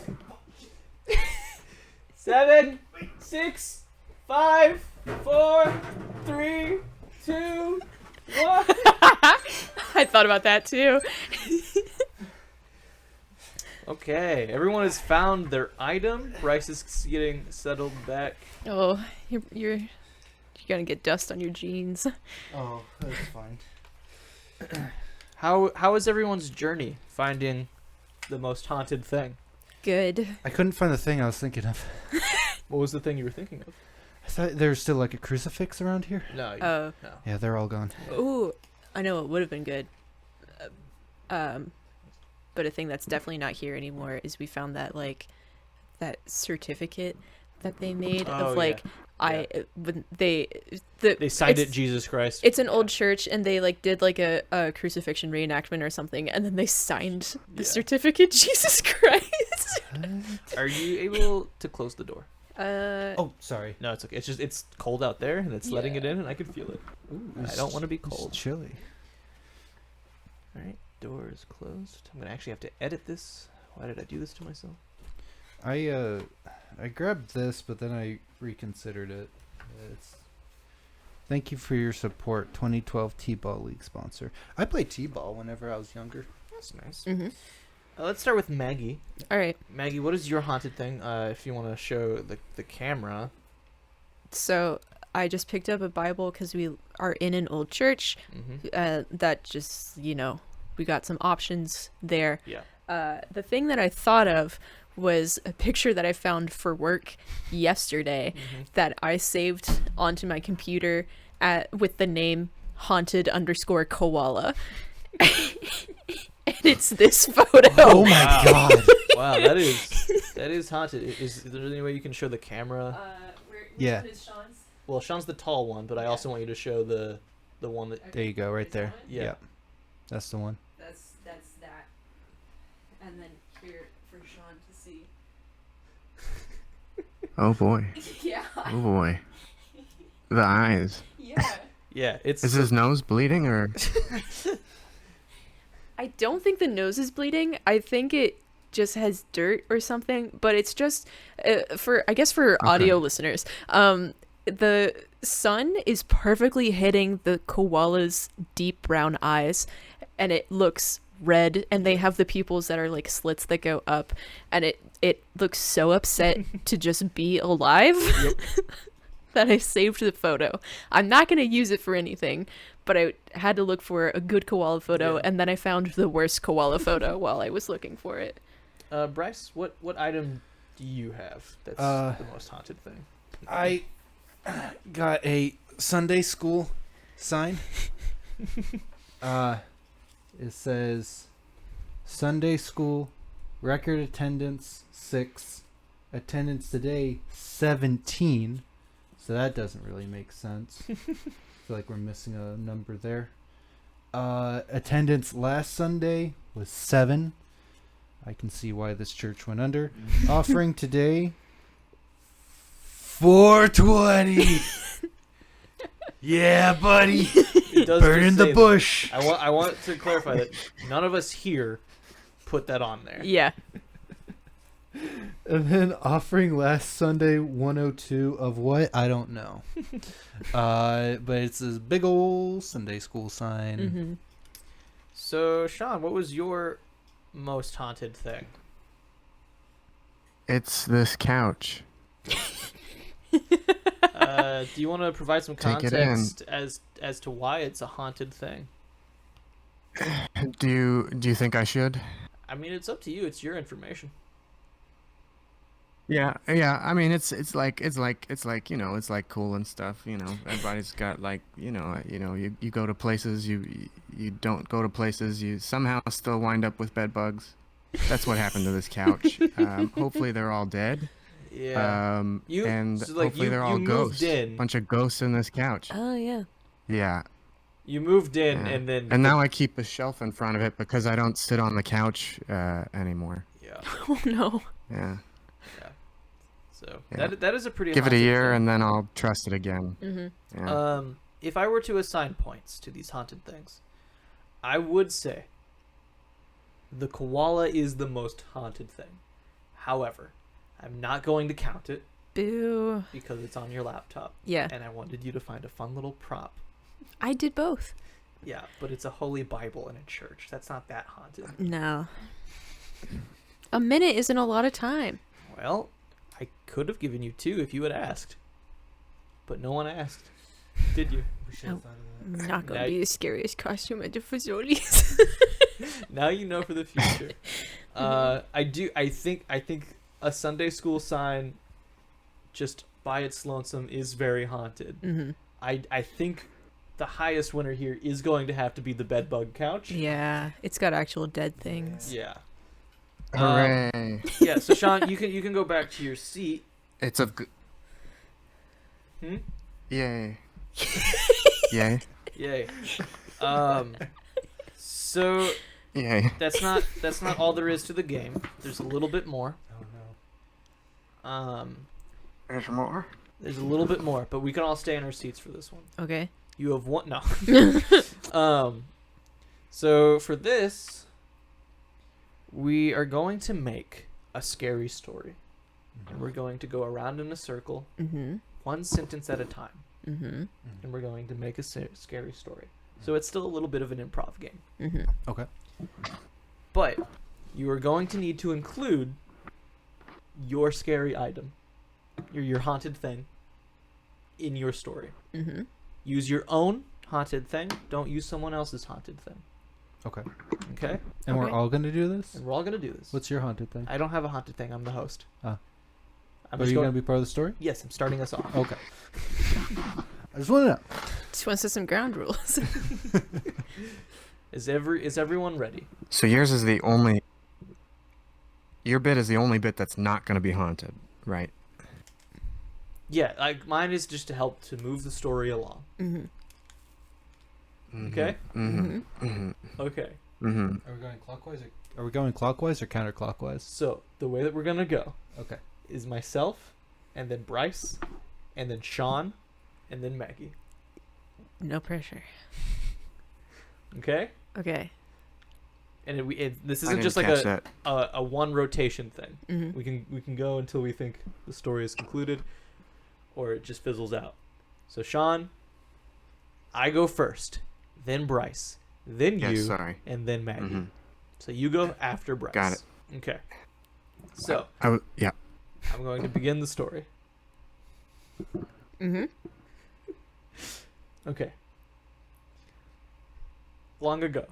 7, 6, 5, 4, 3, 2, 1. I thought about that too. Okay, everyone has found their item. Bryce is getting settled back. Oh, you're gonna get dust on your jeans. Oh, that's fine. How is everyone's journey finding the most haunted thing? Good. I couldn't find the thing I was thinking of. What was the thing you were thinking of? I thought there was still like a crucifix around here. No. Oh. No. Yeah, they're all gone. Ooh, I know it would have been good. But a thing that's definitely not here anymore is we found that that certificate that they made of when they signed it Jesus Christ. It's an old church, and they did a crucifixion reenactment or something, and then they signed the certificate Jesus Christ. Are you able to close the door? Oh, sorry. No, it's okay. It's cold out there, and it's letting it in, and I can feel it. Ooh, I don't want to be It's cold. chilly. All right, door is closed. I'm gonna actually have to edit this. Why did I do this to myself? I grabbed this, but then I reconsidered it. Thank you for your support, 2012 T-Ball League sponsor. I played T-Ball whenever I was younger. That's nice. Mm-hmm. Let's start with Maggie. All right. Maggie, what is your haunted thing? If you want to show the camera. So I just picked up a Bible because we are in an old church. Mm-hmm. That just, we got some options there. Yeah. The thing that I thought of was a picture that I found for work yesterday that I saved onto my computer with the name haunted_koala. And it's this photo. Oh my god. Wow, that is haunted. Is there any way you can show the camera? Yeah. Well, Sean's the tall one, but I also want you to show the one that. There you go, right there. Yeah. Yep. That's the one. That's that. And then here for Sean to see. Oh boy. Yeah. Oh boy. The eyes. Yeah. Yeah, it's. Is his nose bleeding or? I don't think the nose is bleeding. I think just has dirt or something, but it's just for audio listeners. The sun is perfectly hitting the koala's deep brown eyes, and it looks red, and they have the pupils that are like slits that go up, and it looks so upset to just be alive. Yep. That I saved the photo. I'm not going to use it for anything, but I had to look for a good koala photo, and then I found the worst koala photo while I was looking for it. Bryce, what item do you have that's the most haunted thing? I got a Sunday school sign. It says Sunday school, record attendance 6, attendance today 17. So that doesn't really make sense. I feel like we're missing a number there. Attendance last Sunday was 7. I can see why this church went under. Offering today 420. Yeah, buddy. It does Burn just in the say bush. that. I want to clarify that none of us here put that on there. Yeah. And then offering last Sunday 102 of what? I don't know. But it's this big old Sunday school sign. Mm-hmm. So, Sean, what was your most haunted thing? It's this couch. Do you want to provide some Take it context as to why it's a haunted thing? Do you think I should? I mean, it's up to you. It's your information. Yeah. I mean, it's like you know, it's like cool and stuff. You know, everybody's got like you go to places, you don't go to places, you somehow still wind up with bed bugs. That's what happened to this couch. Hopefully they're all dead. Yeah. And so, like, hopefully they're all moved ghosts. in. Bunch of ghosts in this couch. Oh, yeah. Yeah. You moved in, Yeah. and then. And now I keep a shelf in front of it because I don't sit on the couch anymore. Yeah. Oh, no. Yeah. So Yeah. that is a pretty. Give it a haunted year thing. and then I'll trust it again. Mm-hmm. Yeah. If I were to assign points to these haunted things, I would say the koala is the most haunted thing. However, I'm not going to count it Boo. because it's on your laptop. Yeah. And I wanted you to find a fun little prop. I did both. Yeah, but it's a holy Bible in a church. That's not that haunted. No. A minute isn't a lot of time. Well, I could have given you 2 if you had asked. But no one asked. Did you? We should have thought of that. Not gonna Now- be the scariest costume at the facilities. Now you know for the future. I think a Sunday school sign just by its lonesome is very haunted. Mm-hmm. I think the highest winner here is going to have to be the bedbug couch. Yeah, it's got actual dead things. Yeah. Hooray. Yeah, so Sean, you can go back to your seat. It's a Hmm? Yay. Yay. Yay. So Yay. that's not all there is to the game. There's a little bit more. Oh, no. There's more. There's a little bit more, but we can all stay in our seats for this one. Okay. You have one. No. So for this, we are going to make a scary story, and we're going to go around in a circle, Mm-hmm. one sentence at a time, Mm-hmm. and we're going to make a scary story. So it's still a little bit of an improv game, Mm-hmm. Okay. but you are going to need to include your scary item, your haunted thing, in your story. Mm-hmm. Use your own haunted thing. Don't use someone else's haunted thing. Okay. Okay? And we're Okay. all going to do this? And we're all going to do this. What's your haunted thing? I don't have a haunted thing. I'm the host. Ah. I'm Are just you going going to be part of the story? Yes, I'm starting us off. Okay. I just want to know. Just wants some ground rules. Is everyone ready? So your bit is the only bit that's not going to be haunted, right? Yeah, mine is just to help to move the story along. Mm-hmm. Okay? Mm-hmm. Mm-hmm. Okay. Mm-hmm. Are we going clockwise or counterclockwise? So, the way that we're going to go Okay. is myself, and then Bryce, and then Sean, and then Maggie. No pressure. Okay? Okay. And this I isn't didn't just like catch that. a one rotation thing. Mhm. We can go until we think the story is concluded, or it just fizzles out. So Sean, I go first, then Bryce, then Yes, you, sorry. and then Maggie. Mhm. So you go after Bryce. Got it. Okay. So Yeah. I'm going to begin the story. Mm-hmm. Okay. Long ago,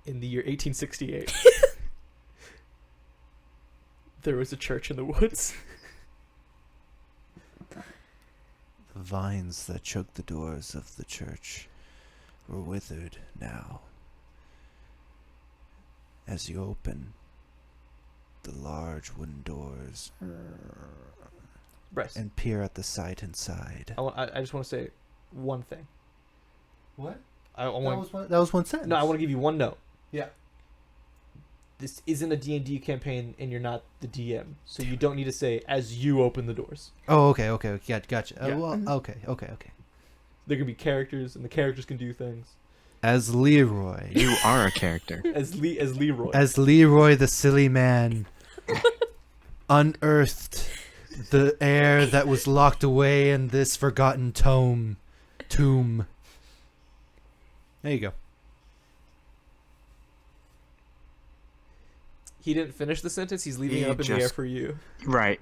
in the year 1868, there was a church in the woods. The vines that choked the doors of the church were withered now. As you open the large wooden doors Bryce, and peer at the sight inside. I just want to say one thing. What? I want That was one sentence. no, I want to give you one note. Yeah. This isn't a D&D campaign, and you're not the DM, so you don't need to say as you open the doors. Oh, okay. Gotcha. Yeah. Well, Mhm. okay. There can be characters, and the characters can do things. As Leroy. You are a character. As Leroy. As Leroy the silly man unearthed the heir that was locked away in this forgotten tomb. There you go. He didn't finish the sentence. He's leaving it He up in the air just- for you. Right.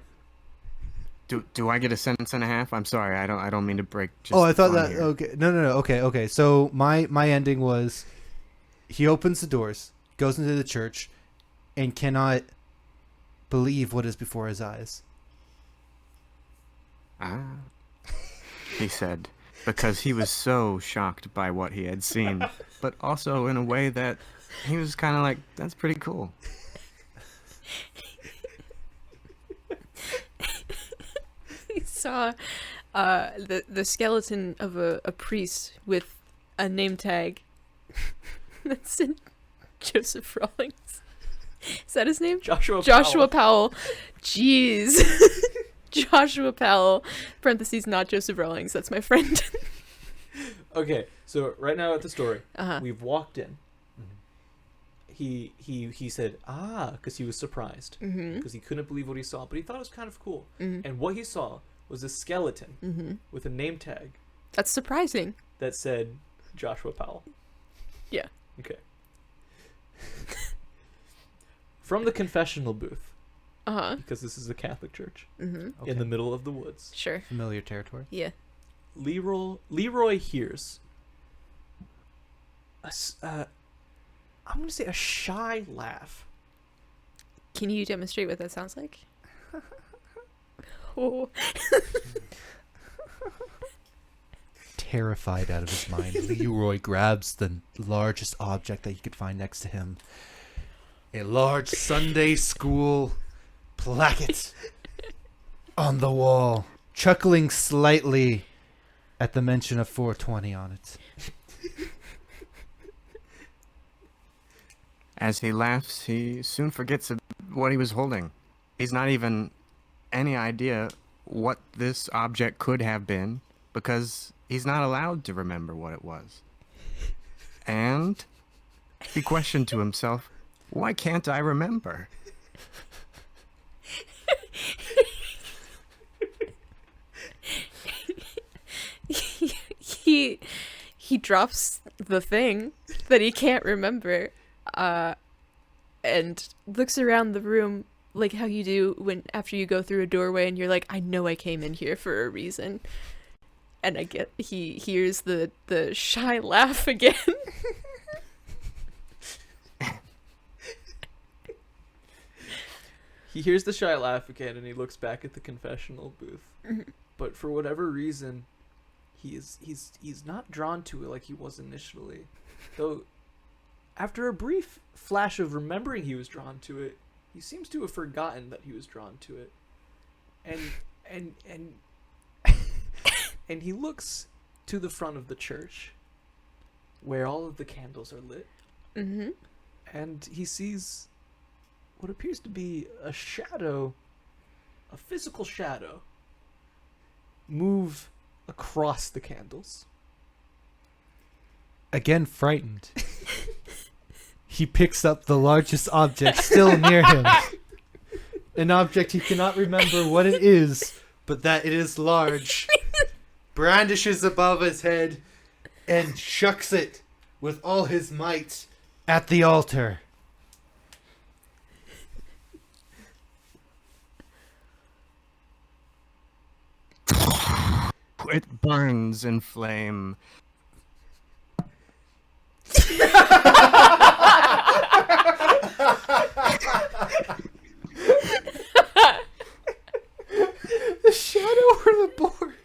Do I get a sentence and a half? I'm sorry. I don't mean to break. Just Oh, I thought fun that. here. Okay, no. Okay. So my ending was, he opens the doors, goes into the church, and cannot believe what is before his eyes. Ah. He said, because he was so shocked by what he had seen, but also in a way that he was kind of like, that's pretty cool. He saw the skeleton of a priest with a name tag that said Joseph Rawlings. Is that his name? Joshua Powell. Jeez. Joshua Powell. Parentheses, not Joseph Rawlings. That's my friend. Okay, so right now at the story, Uh-huh. we've walked in. He said, because he was surprised. Mm-hmm. Because he couldn't believe what he saw, but he thought it was kind of cool. Mm-hmm. And what he saw was a skeleton Mm-hmm. with a name tag That's surprising. that said Joshua Powell. Yeah. Okay. From the confessional booth, Uh-huh. because this is a Catholic church, Mm-hmm. in the middle of the woods, Sure. Familiar territory. Yeah. Leroy hears I'm going to say a shy laugh. Can you demonstrate what that sounds like? Oh. Terrified out of his mind, Leroy grabs the largest object that he could find next to him. A large Sunday school placket on the wall, chuckling slightly at the mention of 420 on it. As he laughs, he soon forgets what he was holding. He's not even any idea what this object could have been, because he's not allowed to remember what it was. And he questioned to himself, why can't I remember? He drops the thing that he can't remember, and looks around the room like how you do when after you go through a doorway and you're like, I know I came in here for a reason. And he hears the shy laugh again. He hears the shy laugh again, and he looks back at the confessional booth. Mhm. But for whatever reason, he's not drawn to it like he was initially. Though, after a brief flash of remembering he was drawn to it, he seems to have forgotten that he was drawn to it. And and he looks to the front of the church, where all of the candles are lit, Mm-hmm. and he sees what appears to be a shadow, a physical shadow, move across the candles. Again, frightened. he picks up the largest object still near him. An object he cannot remember what it is, but that it is large. Brandishes above his head and chucks it with all his might at the altar. It burns in flame. The shadow or the board?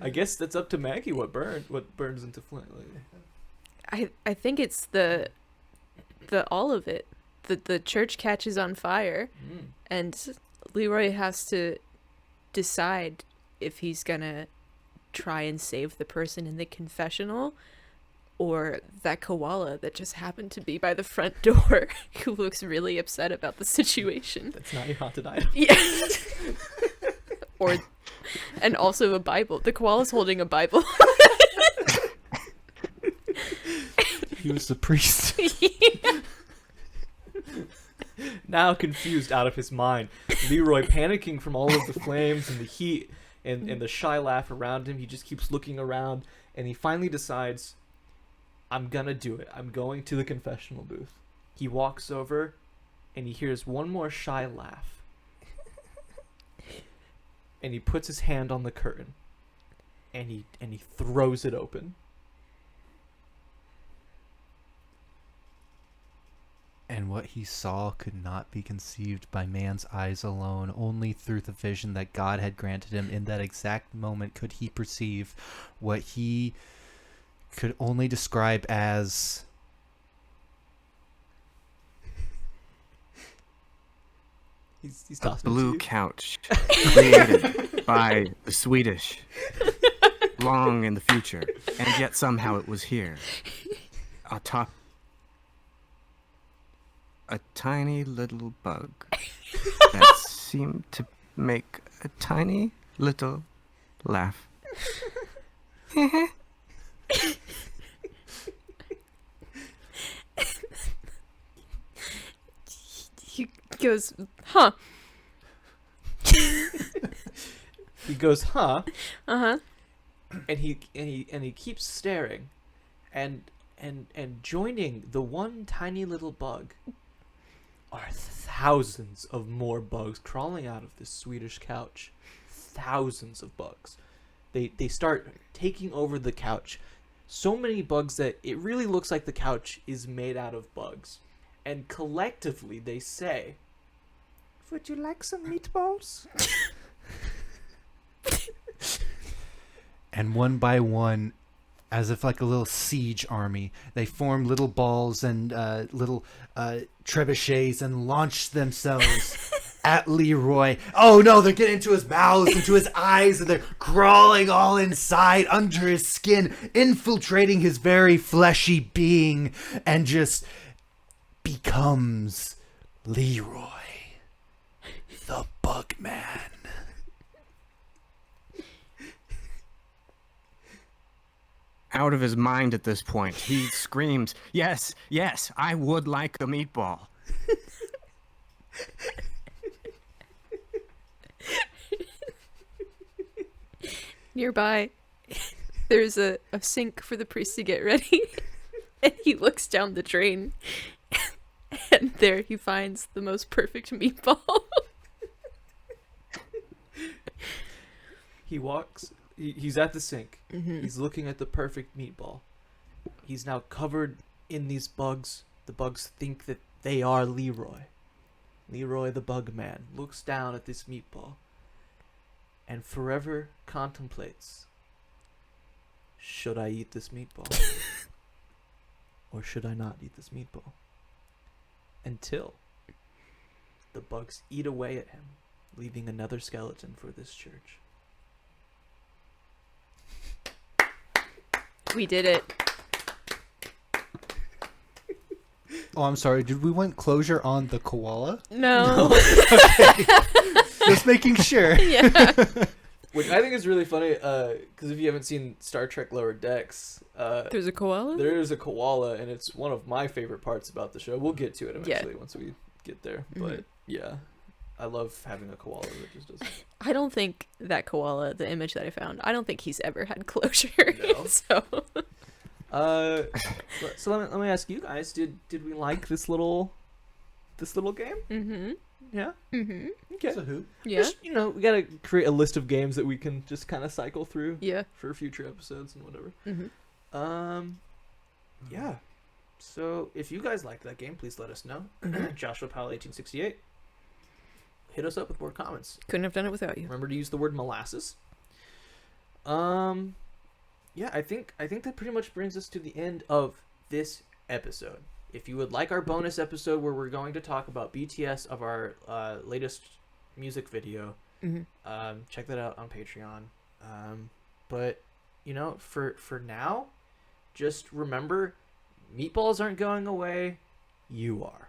I guess that's up to Maggie. What burns into flame? I think it's the all of it. The church catches on fire, and Leroy has to decide if he's gonna try and save the person in the confessional, or that koala that just happened to be by the front door who looks really upset about the situation. That's not your haunted item. Yeah. And also a Bible. The koala's holding a Bible. He was the priest. Now confused out of his mind, Leroy panicking from all of the flames and the heat and the shy laugh around him. He just keeps looking around, and he finally decides, I'm gonna do it. I'm going to the confessional booth. He walks over, and he hears one more shy laugh. And he puts his hand on the curtain, and he throws it open. And what he saw could not be conceived by man's eyes alone. Only through the vision that God had granted him in that exact moment could he perceive what he could only describe as He's A tossing it to blue you. couch created by the Swedish long in the future, and yet somehow it was here. Atop a tiny little bug that seemed to make a tiny little laugh. He goes, huh? He goes, huh? Uh-huh. And he keeps staring, and joining the one tiny little bug are thousands of more bugs crawling out of this Swedish couch. Thousands of bugs. They start taking over the couch. So many bugs that it really looks like the couch is made out of bugs. And collectively they say, "Would you like some meatballs?" And one by one, as if like a little siege army, they form little balls and little trebuchets and launch themselves at Leroy. Oh no, they're getting into his mouth, into his eyes, and they're crawling all inside, under his skin, infiltrating his very fleshy being, and just becomes Leroy, the Bugman. Out of his mind at this point, he screams, yes, I would like a meatball. Nearby, there's a sink for the priest to get ready. And he looks down the drain. And there he finds the most perfect meatball. He walks. He's at the sink. Mm-hmm. He's looking at the perfect meatball. He's now covered in these bugs. The bugs think that they are Leroy. Leroy the Bugman looks down at this meatball and forever contemplates, should I eat this meatball? Or should I not eat this meatball? Until the bugs eat away at him, leaving another skeleton for this church. We did it. Oh, I'm sorry. Did we want closure on the koala? No. Just making sure. Yeah. Which I think is really funny, because if you haven't seen Star Trek Lower Decks, There's a koala? there is a koala, and it's one of my favorite parts about the show. We'll get to it eventually once we get there. But yeah, I love having a koala that just doesn't. I don't think that koala, the image that I found, I don't think he's ever had closure. No. So So let me ask you guys: Did we like this little game? Yeah. Okay. It's a hoot. Yeah. Just, we gotta create a list of games that we can just kind of cycle through. Yeah. For future episodes and whatever. Yeah. So if you guys liked that game, please let us know. Joshua Powell 1868. Hit us up with more comments. Couldn't have done it without you. Remember to use the word molasses. Yeah, I think that pretty much brings us to the end of this episode. If you would like our bonus episode where we're going to talk about BTS of our latest music video, check that out on Patreon. But for now, just remember, meatballs aren't going away. You are.